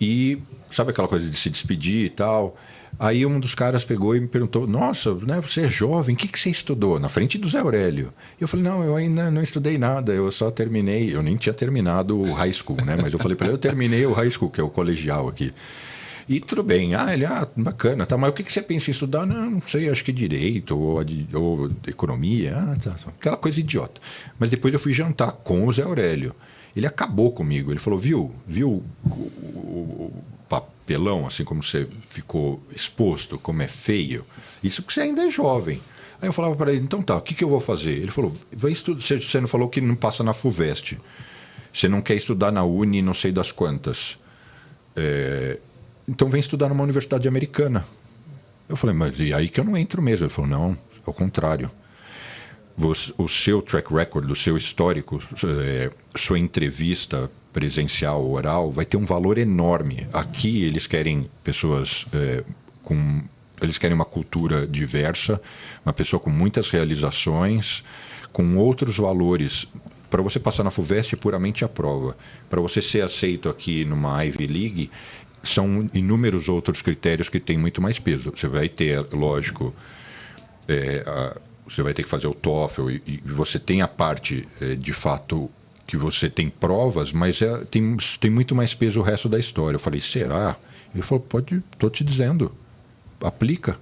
e sabe aquela coisa de se despedir e tal... Aí um dos caras pegou e me perguntou, nossa, né, você é jovem, o que você estudou? Na frente do Zé Aurélio. E eu falei, não, eu ainda não estudei nada, eu só terminei, eu nem tinha terminado o high school, né? Mas eu falei para ele, eu terminei o high school, que é o colegial aqui. E tudo bem, bacana, tá, mas o que você pensa em estudar? Não sei, acho que direito ou economia, tá, aquela coisa idiota. Mas depois eu fui jantar com o Zé Aurélio. Ele acabou comigo, ele falou, viu o papelão, assim como você ficou exposto, como é feio, isso porque você ainda é jovem. Aí eu falava para ele, então tá, o que eu vou fazer? Ele falou, vai estudar. Você não falou que não passa na FUVEST, você não quer estudar na Uni, não sei das quantas. Então vem estudar numa universidade americana. Eu falei, mas e aí que eu não entro mesmo? Ele falou, não, ao contrário. O seu track record, o seu histórico, sua entrevista presencial, oral, vai ter um valor enorme. Aqui eles querem pessoas eles querem uma cultura diversa, uma pessoa com muitas realizações, com outros valores. Para você passar na FUVEST, é puramente a prova. Para você ser aceito aqui numa Ivy League, são inúmeros outros critérios que têm muito mais peso. Você vai ter, lógico... você vai ter que fazer o TOEFL e você tem a parte, de fato, que você tem provas, mas tem muito mais peso o resto da história. Eu falei, será? Ele falou, estou te dizendo, aplica,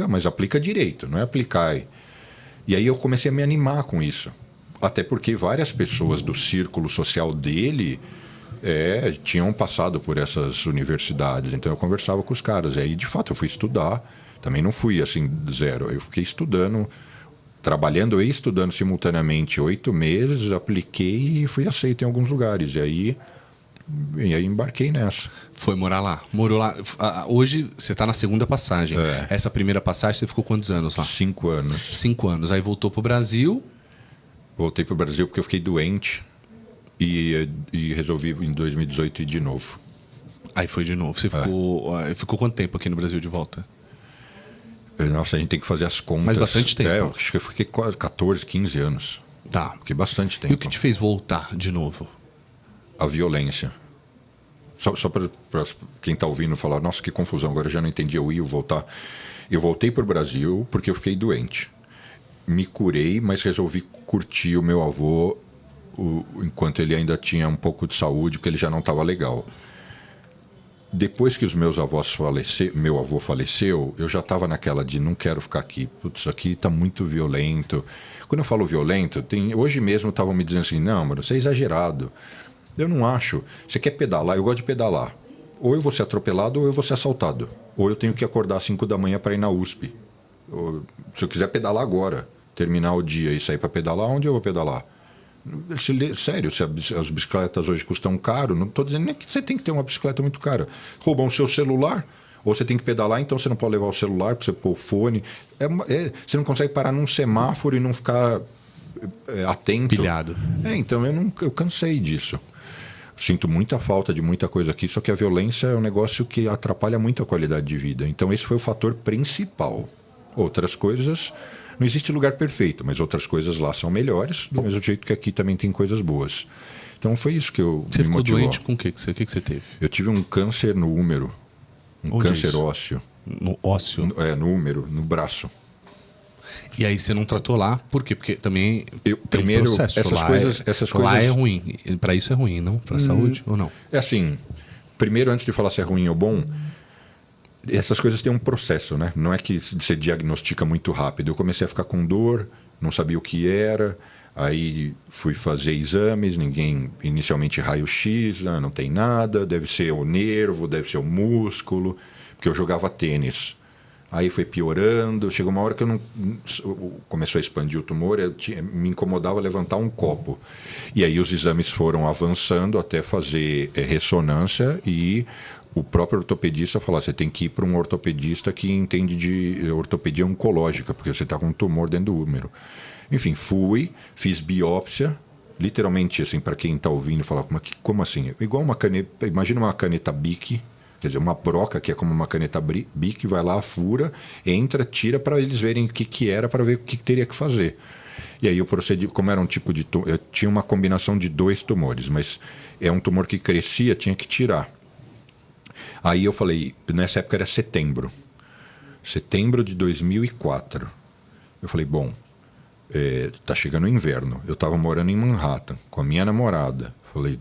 mas aplica direito, não é aplicar. E aí eu comecei a me animar com isso. Até porque várias pessoas do círculo social dele tinham passado por essas universidades, então eu conversava com os caras. E aí, de fato, eu fui estudar. Também não fui assim, zero. Eu fiquei estudando, trabalhando e estudando simultaneamente 8 meses, apliquei e fui aceito em alguns lugares. E aí embarquei nessa. Foi morar lá. Morou lá. Hoje você está na segunda passagem. Essa primeira passagem você ficou quantos anos lá? 5 anos. 5 anos. Aí voltou para o Brasil. Voltei para o Brasil porque eu fiquei doente e resolvi em 2018 ir de novo. Aí foi de novo. Você ficou quanto tempo aqui no Brasil de volta? Nossa, a gente tem que fazer as contas. Mas bastante tempo. Acho que eu fiquei quase 14, 15 anos. Tá. Fiquei bastante tempo. E o que te fez voltar de novo? A violência. Só para quem está ouvindo falar, nossa, que confusão, agora eu já não entendi, eu ia voltar. Eu voltei para o Brasil porque eu fiquei doente. Me curei, mas resolvi curtir o meu avô enquanto ele ainda tinha um pouco de saúde, porque ele já não estava legal. Depois que os meus avós meu avô faleceu, eu já estava naquela de não quero ficar aqui. Putz, isso aqui está muito violento. Quando eu falo violento, hoje mesmo estavam me dizendo assim, não, mano, você é exagerado. Eu não acho. Você quer pedalar? Eu gosto de pedalar. Ou eu vou ser atropelado ou eu vou ser assaltado. Ou eu tenho que acordar às 5 da manhã para ir na USP. Se eu quiser pedalar agora, terminar o dia e sair para pedalar, onde eu vou pedalar? Sério, se as bicicletas hoje custam caro, não estou dizendo nem que você tem que ter uma bicicleta muito cara. Roubam o seu celular, Ou você tem que pedalar, então você não pode levar o celular para você pôr o fone. Você não consegue parar num semáforo e não ficar atento. Pilhado. Então eu cansei disso. Sinto muita falta de muita coisa aqui, só que a violência é um negócio que atrapalha muito a qualidade de vida. Então esse foi o fator principal. Outras coisas, não existe lugar perfeito, mas outras coisas lá são melhores, do mesmo jeito que aqui também tem coisas boas. Então foi isso que Você ficou motivou. doente com o quê? O que você teve? Eu tive um câncer no úmero, Onde câncer é isso? ósseo. No ósseo? No úmero, no braço. E aí você não tratou lá, por quê? Porque também tem primeiro, um processo. essas Lá coisas é ruim. Para isso é ruim, não? Para a saúde ou não? É assim, primeiro, antes de falar se é ruim ou bom, essas coisas têm um processo, né? Não é que você diagnostica muito rápido. Eu comecei a ficar com dor, não sabia o que era, aí fui fazer exames, inicialmente raio-x, não tem nada, deve ser o nervo, deve ser o músculo, porque eu jogava tênis. Aí foi piorando, chegou uma hora que começou a expandir o tumor, me incomodava levantar um copo. E aí os exames foram avançando até fazer ressonância e o próprio ortopedista falou, você tem que ir para um ortopedista que entende de ortopedia oncológica, porque você está com um tumor dentro do úmero. Enfim, fiz biópsia, literalmente, assim, para quem está ouvindo, falar, como assim? Igual uma caneta, imagina uma caneta Bic, quer dizer, uma broca que é como uma caneta Bic, vai lá, fura, entra, tira para eles verem o que era, para ver o que teria que fazer. E aí eu procedi, como era um tipo de tumor, eu tinha uma combinação de 2 tumores, mas é um tumor que crescia, tinha que tirar. Aí eu falei, nessa época era setembro de 2004. Eu falei, bom, tá chegando o inverno. Eu estava morando em Manhattan com a minha namorada. Falei,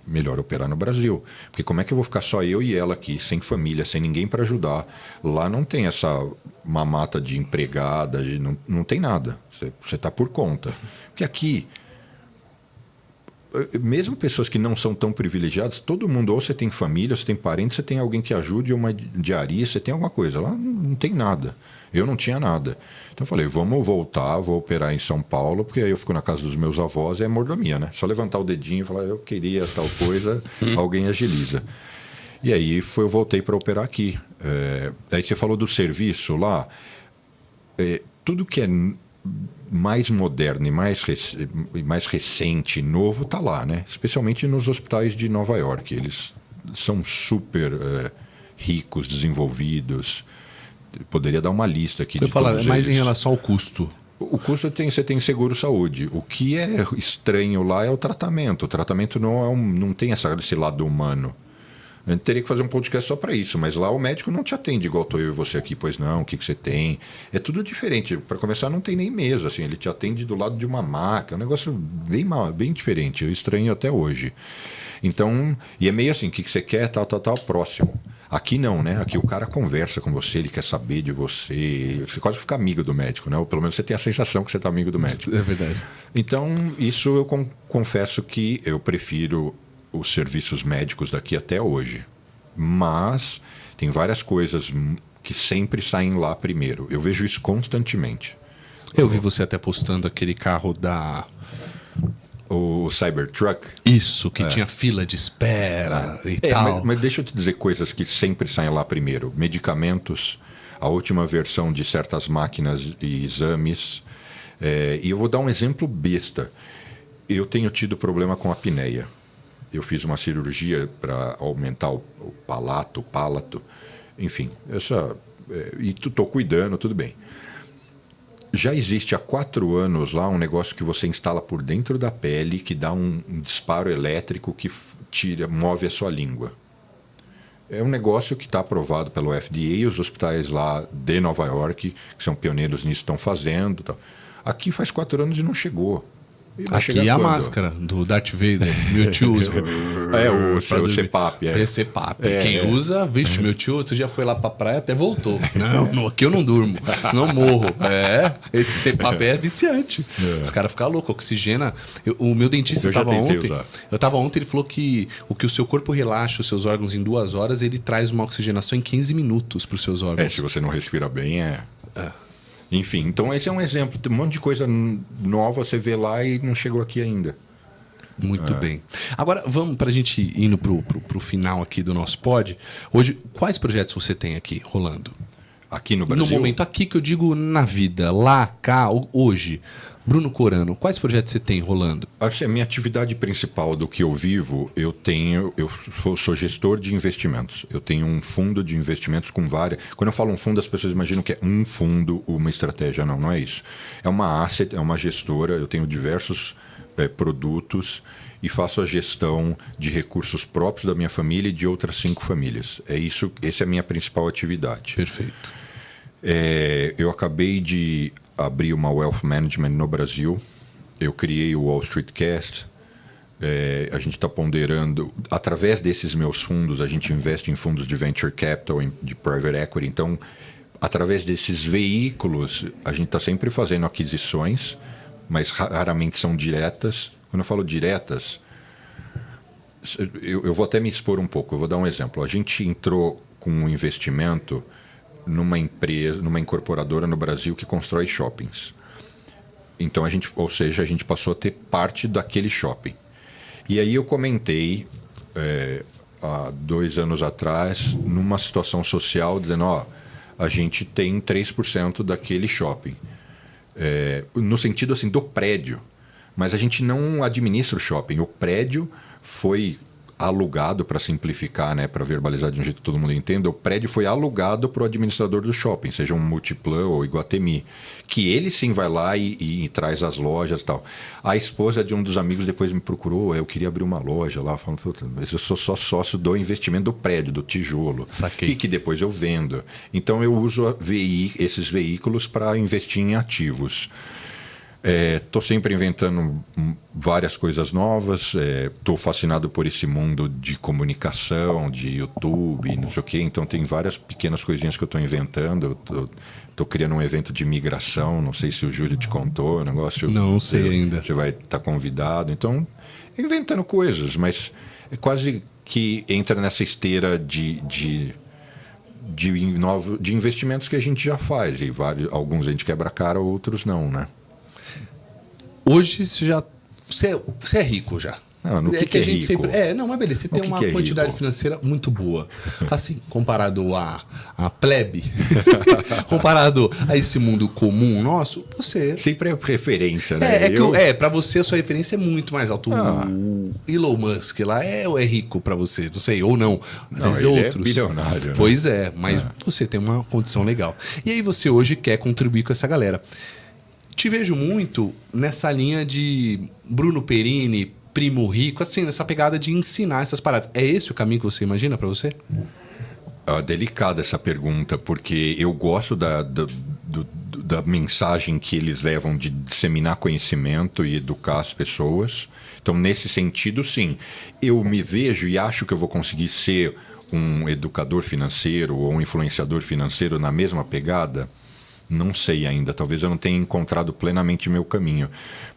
melhor operar no Brasil. Porque como é que eu vou ficar só eu e ela aqui, sem família, sem ninguém para ajudar? Lá não tem essa mamata de empregada, não tem nada. Você está por conta. Porque aqui, mesmo pessoas que não são tão privilegiadas, todo mundo, ou você tem família, você tem parente, você tem alguém que ajude, uma diarista, você tem alguma coisa. Lá não tem nada. Eu não tinha nada. Então eu falei, vamos voltar, vou operar em São Paulo, porque aí eu fico na casa dos meus avós, é mordomia, né? Só levantar o dedinho e falar, eu queria tal coisa, alguém agiliza. E aí eu voltei para operar aqui. Aí você falou do serviço lá. Tudo que é mais moderno e mais recente, novo, está lá, né? Especialmente nos hospitais de Nova York. Eles são super ricos, desenvolvidos. Poderia dar uma lista aqui de todos eles. Mas em relação ao custo. O custo você tem seguro-saúde. O que é estranho lá é o tratamento. O tratamento não tem esse lado humano. A gente teria que fazer um podcast só para isso, mas lá o médico não te atende igual estou eu e você aqui, pois não, o que você tem. É tudo diferente. Para começar, não tem nem mesa, assim, ele te atende do lado de uma maca, é um negócio bem diferente, eu estranho até hoje. Então, e é meio assim, o que você quer, tal, próximo. Aqui não, né? Aqui o cara conversa com você, ele quer saber de você quase fica amigo do médico, né? Ou pelo menos você tem a sensação que você está amigo do médico. É verdade. Então, isso eu confesso que eu prefiro os serviços médicos daqui até hoje. Mas tem várias coisas que sempre saem lá primeiro. Eu vejo isso constantemente. Eu vi você até postando aquele carro o Cybertruck. Isso, que tinha fila de espera e tal. Mas deixa eu te dizer coisas que sempre saem lá primeiro. Medicamentos, a última versão de certas máquinas e exames. E eu vou dar um exemplo besta. Eu tenho tido problema com a apneia. Eu fiz uma cirurgia para aumentar o palato, enfim. E estou cuidando, tudo bem. Já existe há 4 anos lá um negócio que você instala por dentro da pele que dá um disparo elétrico que move a sua língua. É um negócio que está aprovado pelo FDA, os hospitais lá de Nova York, que são pioneiros nisso, estão fazendo. Tal. Aqui faz 4 anos e não chegou. Aqui é a máscara do Darth Vader, meu tio usa. O CPAP. CPAP. Quem usa, vixe, meu tio, você já foi lá pra praia, até voltou. Não, aqui eu não durmo, não morro. Esse CPAP é viciante. Os caras ficam loucos, oxigena. O meu dentista estava ontem. Eu estava ontem, ele falou que o seu corpo relaxa os seus órgãos em 2 horas, ele traz uma oxigenação em 15 minutos para os seus órgãos. Se você não respira bem, Enfim, então esse é um exemplo. Tem um monte de coisa nova você vê lá e não chegou aqui ainda. Muito bem. Agora, vamos para a gente indo pro final aqui do nosso pod. Hoje, quais projetos você tem aqui rolando? Aqui no Brasil? No momento aqui que eu digo na vida, lá, cá, hoje. Bruno Corano, quais projetos você tem rolando? A minha atividade principal do que eu vivo, eu sou gestor de investimentos. Eu tenho um fundo de investimentos com várias... Quando eu falo um fundo, as pessoas imaginam que é um fundo, uma estratégia. Não, não é isso. É uma asset, é uma gestora, eu tenho diversos produtos e faço a gestão de recursos próprios da minha família e de outras 5 famílias. Essa é a minha principal atividade. Perfeito. Eu acabei de abrir uma Wealth Management no Brasil. Eu criei o Wall Street Cast. A gente está ponderando... Através desses meus fundos, a gente investe em fundos de Venture Capital, de Private Equity. Então, através desses veículos, a gente está sempre fazendo aquisições, mas raramente são diretas. Quando eu falo diretas, eu vou até me expor um pouco. Eu vou dar um exemplo. A gente entrou com um investimento numa empresa, numa incorporadora no Brasil que constrói shoppings. Então a gente passou a ter parte daquele shopping. E aí eu comentei há 2 anos atrás, numa situação social, dizendo, a gente tem 3% daquele shopping. No sentido assim do prédio. Mas a gente não administra o shopping. O prédio foi alugado, para simplificar, né, para verbalizar de um jeito que todo mundo entenda, o prédio foi alugado para o administrador do shopping, seja um Multiplan ou Iguatemi, que ele sim vai lá e traz as lojas e tal. A esposa de um dos amigos depois me procurou, eu queria abrir uma loja lá, falando, eu sou só sócio do investimento do prédio, do tijolo. Saquei. E que depois eu vendo. Então eu uso esses veículos para investir em ativos. Estou sempre inventando várias coisas novas. Estou fascinado por esse mundo de comunicação, de YouTube, não sei o quê. Então tem várias pequenas coisinhas que eu estou inventando. Estou criando um evento de migração. Não sei se o Júlio te contou o negócio. Não sei ainda. Você vai estar convidado. Então, inventando coisas, mas é quase que entra nessa esteira de investimentos que a gente já faz. E alguns a gente quebra a cara, outros não, né? Hoje você é rico já. Não, no que a é gente rico? sempre. Não, mas beleza, você tem uma quantidade financeira muito boa. Assim, comparado à plebe, comparado a esse mundo comum nosso, você. Sempre é referência, né? Pra você a sua referência é muito mais alta. O Elon Musk lá é rico pra você, não sei, ou não. Às vezes outros. É bilionário. Pois mas você tem uma condição legal. E aí você hoje quer contribuir com essa galera. Te vejo muito nessa linha de Bruno Perini, Primo Rico, assim, nessa pegada de ensinar essas paradas. É esse o caminho que você imagina para você? Delicada essa pergunta, porque eu gosto da mensagem que eles levam de disseminar conhecimento e educar as pessoas. Então, nesse sentido, sim. Eu me vejo e acho que eu vou conseguir ser um educador financeiro ou um influenciador financeiro na mesma pegada. Não sei ainda. Talvez eu não tenha encontrado plenamente meu caminho.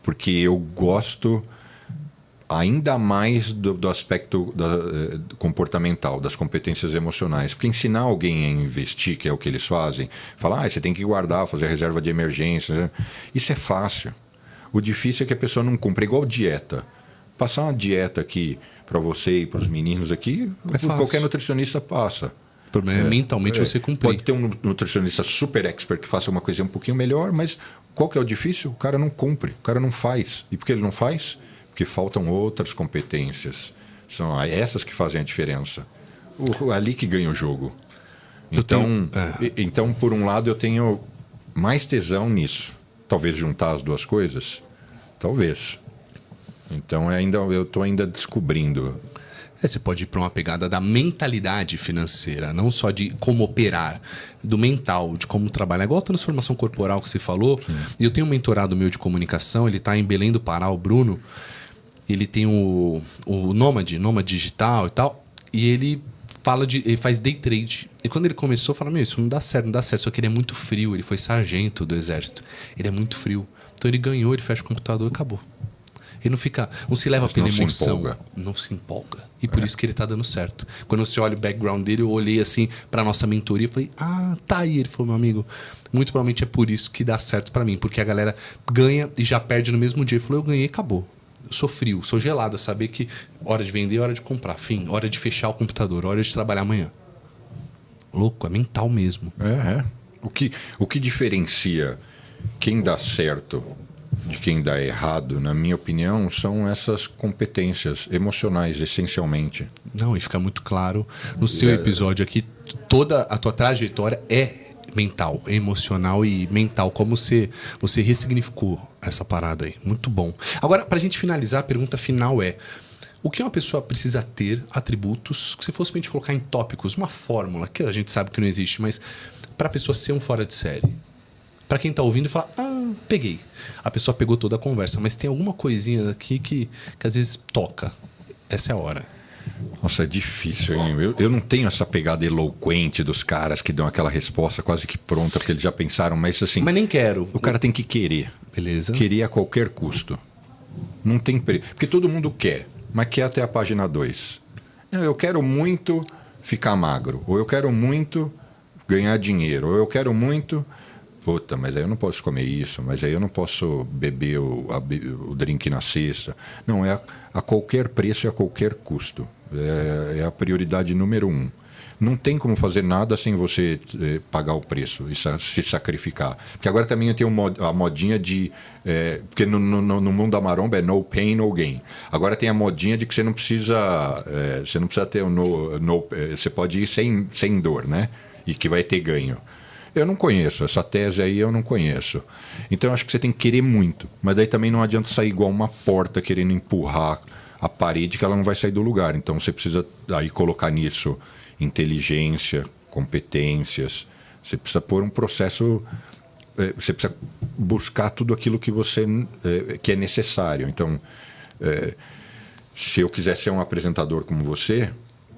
Porque eu gosto ainda mais do aspecto comportamental, das competências emocionais. Porque ensinar alguém a investir, que é o que eles fazem, falar, você tem que guardar, fazer reserva de emergência. Né? Isso é fácil. O difícil é que a pessoa não cumpre. É igual dieta. Passar uma dieta aqui para você e para os meninos aqui, qualquer nutricionista passa. O problema é mentalmente você cumprir. Pode ter um nutricionista super expert que faça uma coisa um pouquinho melhor, mas qual que é o difícil? O cara não cumpre, o cara não faz. E por que ele não faz? Porque faltam outras competências. Essas que fazem a diferença. Ali que ganha o jogo. Então, por um lado, eu tenho mais tesão nisso. Talvez juntar as duas coisas. Talvez. Então, eu estou ainda descobrindo. Você pode ir para uma pegada da mentalidade financeira, não só de como operar, do mental, de como trabalhar. Igual a transformação corporal que você falou. Sim. E eu tenho um mentorado meu de comunicação, ele está em Belém do Pará, o Bruno. Ele tem o Nômade Digital e tal. E ele faz day trade. E quando ele começou, eu falei, isso não dá certo. Só que ele é muito frio, ele foi sargento do exército. Ele é muito frio. Então ele ganhou, ele fecha o computador e acabou. Ele não se leva pela emoção. Não se empolga. E por isso que ele tá dando certo. Quando você olha o background dele, eu olhei assim pra nossa mentoria e falei, tá aí. Ele falou, meu amigo, muito provavelmente é por isso que dá certo pra mim. Porque a galera ganha e já perde no mesmo dia. Ele falou, eu ganhei e acabou. Eu sou frio, sou gelado a saber que hora de vender, hora de comprar, fim, hora de fechar o computador, hora de trabalhar amanhã. Louco, é mental mesmo. O que diferencia quem dá certo de quem dá errado, na minha opinião, são essas competências emocionais, essencialmente. Não, e fica muito claro no seu episódio aqui, toda a tua trajetória é mental, emocional e mental. Como você ressignificou essa parada aí. Muito bom. Agora, pra gente finalizar, a pergunta final é: o que uma pessoa precisa ter, atributos, que se fosse pra gente colocar em tópicos, uma fórmula, que a gente sabe que não existe, mas pra pessoa ser um fora de série? Pra quem tá ouvindo e falar, peguei. A pessoa pegou toda a conversa, mas tem alguma coisinha aqui que às vezes toca. Essa é a hora. Nossa, é difícil, hein? Eu não tenho essa pegada eloquente dos caras que dão aquela resposta quase que pronta, porque eles já pensaram, mas assim... Mas nem quero. O cara tem que querer. Beleza. Querer a qualquer custo. Não tem... Porque todo mundo quer, mas quer até a página 2. Eu quero muito ficar magro, ou eu quero muito ganhar dinheiro, ou eu quero muito... Puta, mas aí eu não posso comer isso, mas aí eu não posso beber o drink na sexta. Não, é a qualquer preço e a qualquer custo. É a prioridade número 1. Não tem como fazer nada sem você pagar o preço e se sacrificar. Porque agora também eu tenho a modinha de... porque no mundo da maromba é no pain, no gain. Agora tem a modinha de que você não precisa ter você pode ir sem dor, né? E que vai ter ganho. Eu não conheço, essa tese aí eu não conheço. Então eu acho que você tem que querer muito. Mas daí também não adianta sair igual uma porta querendo empurrar a parede que ela não vai sair do lugar. Então você precisa aí colocar nisso inteligência, competências. Você precisa pôr um processo... Você precisa buscar tudo aquilo que que é necessário. Então, se eu quiser ser um apresentador como você,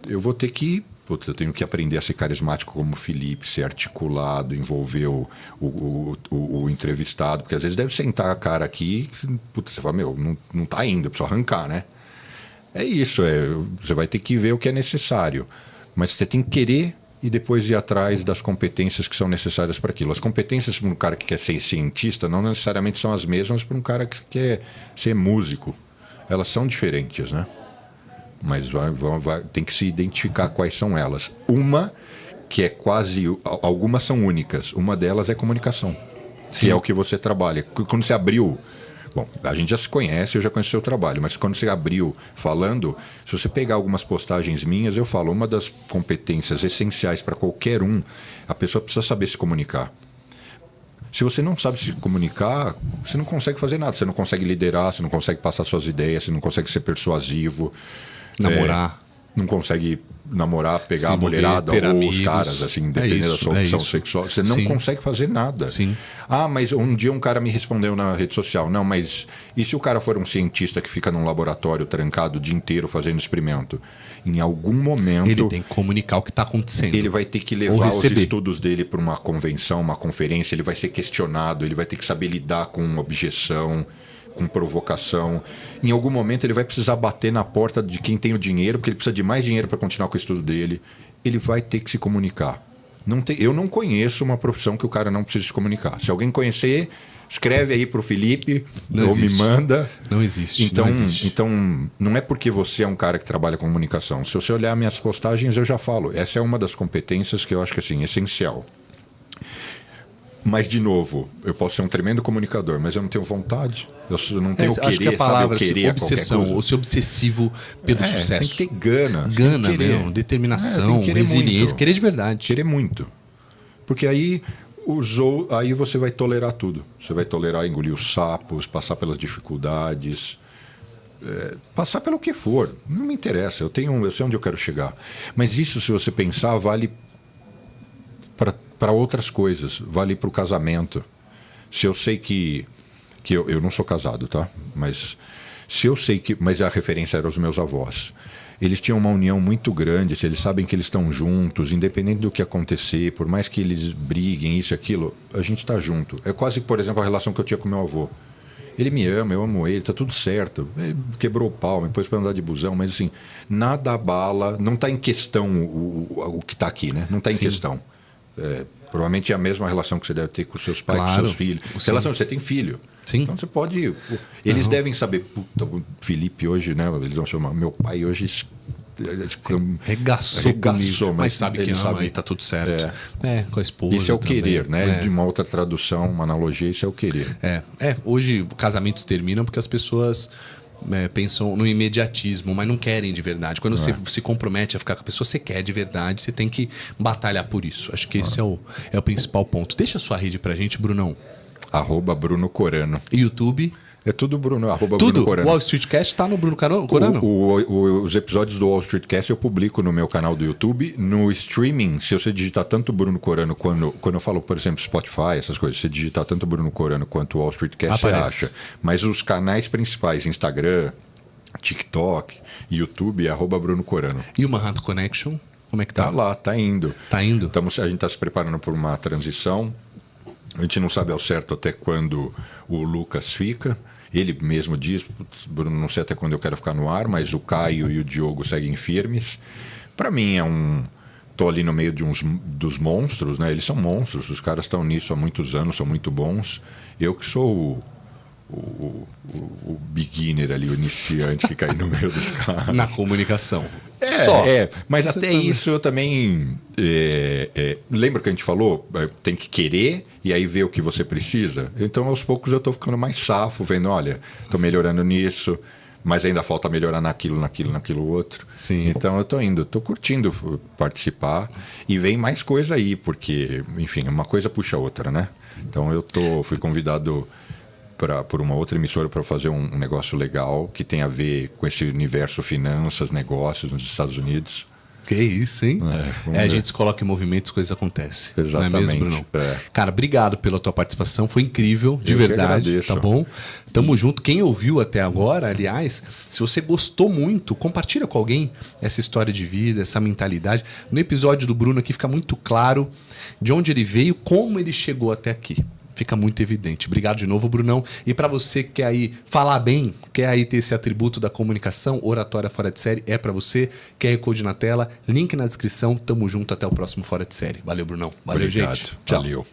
eu vou ter que... eu tenho que aprender a ser carismático como o Felipe, ser articulado, envolver o entrevistado, porque às vezes deve sentar a cara aqui e você fala, não tá indo, eu preciso arrancar, né? É isso, você vai ter que ver o que é necessário, mas você tem que querer e depois ir atrás das competências que são necessárias para aquilo. As competências para um cara que quer ser cientista não necessariamente são as mesmas para um cara que quer ser músico. Elas são diferentes, né? Mas tem que se identificar quais são elas. Uma que é quase... Algumas são únicas. Uma delas é comunicação. Sim. Que é o que você trabalha. Quando você abriu... Bom, a gente já se conhece, eu já conheço o seu trabalho. Mas quando você abriu falando... Se você pegar algumas postagens minhas, eu falo... Uma das competências essenciais para qualquer um... A pessoa precisa saber se comunicar. Se você não sabe se comunicar, você não consegue fazer nada. Você não consegue liderar, você não consegue passar suas ideias, você não consegue ser persuasivo... Namorar. Não consegue namorar, pegar a mulherada ou amigos. Os caras, assim, dependendo da sua opção sexual. Você não consegue fazer nada. Sim. Mas um dia um cara me respondeu na rede social. Não, mas e se o cara for um cientista que fica num laboratório trancado o dia inteiro fazendo experimento? Em algum momento... Ele tem que comunicar o que está acontecendo. Ele vai ter que levar os estudos dele para uma convenção, uma conferência. Ele vai ser questionado, ele vai ter que saber lidar com objeção, com provocação. Em algum momento ele vai precisar bater na porta de quem tem o dinheiro, porque ele precisa de mais dinheiro para continuar com o estudo dele. Ele vai ter que se comunicar. Eu não conheço uma profissão que o cara não precisa se comunicar. Se alguém conhecer, escreve aí para o Felipe ou me manda. Não existe. Então, não é porque você é um cara que trabalha com comunicação. Se você olhar minhas postagens, eu já falo. Essa é uma das competências que eu acho que assim, essencial. Mas, de novo, eu posso ser um tremendo comunicador, mas eu não tenho vontade. Eu não tenho querer, acho que a palavra, sabe, querer obsessão, ou ser obsessivo pelo sucesso. Tem que ter gana. Gana mesmo, determinação, resiliência, muito. Querer de verdade. Querer muito. Porque aí você vai tolerar tudo. Você vai tolerar engolir os sapos, passar pelas dificuldades, passar pelo que for. Não me interessa, eu sei onde eu quero chegar. Mas isso, se você pensar, vale para outras coisas, vale para o casamento. Se eu sei que eu não sou casado, tá? Mas se eu sei que... Mas a referência era os meus avós. Eles tinham uma união muito grande, se eles sabem que eles estão juntos, independente do que acontecer, por mais que eles briguem, isso e aquilo, a gente está junto. É quase, por exemplo, a relação que eu tinha com meu avô. Ele me ama, eu amo ele, tá tudo certo. Ele quebrou o pau, me pôs para andar de busão, mas assim, nada abala, não está em questão o que está aqui, né? Não está em questão. Provavelmente é a mesma relação que você deve ter com os seus pais, Claro, com seus filhos. sim. Relação, você tem filho. Sim. Então você pode... Eles devem saber... Puta, o Felipe hoje, né? Eles vão chamar... Meu pai hoje... Regaçou comigo, mas sabe que ele ama sabe. e tá tudo certo. Com a esposa. Isso é o também. querer, né? De uma outra tradução, uma analogia, isso é o querer. Hoje casamentos terminam porque as pessoas pensam no imediatismo, mas não querem de verdade. Quando você se compromete a ficar com a pessoa, você quer de verdade, você tem que batalhar por isso. Acho que esse é o principal ponto. Deixa a sua rede pra gente, Brunão. @Bruno Corano. YouTube. É tudo Bruno, Tudo. Bruno Corano. Wall Street Cast tá no Bruno Corano? Os episódios do Wall Street Cast eu publico no meu canal do YouTube. No streaming, se você digitar tanto Bruno Corano, quando eu falo, por exemplo, Spotify, essas coisas, se você digitar tanto Bruno Corano quanto Wall Street Cast, aparece. você acha. Mas os canais principais, Instagram, TikTok, YouTube, é @Bruno Corano. E o Manhattan Connection? Como é que tá? Tá lá, tá indo. Tá indo? A gente está se preparando por uma transição. A gente não sabe ao certo até quando o Lucas fica. Ele mesmo diz, Bruno, não sei até quando eu quero ficar no ar, mas o Caio e o Diogo seguem firmes. Para mim tô ali no meio dos monstros, né? Eles são monstros, os caras estão nisso há muitos anos, são muito bons. Eu que sou o beginner ali, o iniciante que cai no meio dos caras. Na comunicação. Mas Você até isso eu também... lembra que a gente falou? Tem que querer e aí ver o que você precisa. Então, aos poucos, eu estou ficando mais safo, vendo, olha, estou melhorando nisso, mas ainda falta melhorar naquilo outro. Sim. Então, eu estou indo, estou curtindo participar e vem mais coisa aí, porque, enfim, uma coisa puxa a outra, né? Então, fui convidado por uma outra emissora para fazer um negócio legal que tem a ver com esse universo finanças, negócios nos Estados Unidos. Que isso, hein? A gente se coloca em movimento, as coisas acontecem. Exatamente. Não é mesmo, Bruno? Cara, obrigado pela tua participação. Foi incrível, de verdade. Agradeço. Tá bom? Tamo junto. Quem ouviu até agora, aliás, se você gostou muito, compartilha com alguém essa história de vida, essa mentalidade. No episódio do Bruno aqui fica muito claro de onde ele veio, como ele chegou até aqui. Fica muito evidente. Obrigado de novo, Brunão. E para você que quer aí falar bem, quer aí ter esse atributo da comunicação, oratória fora de série, é para você. QR Code na tela, link na descrição. Tamo junto, até o próximo Fora de Série. Valeu, Brunão. Valeu, Obrigado. gente. Tchau. Valeu.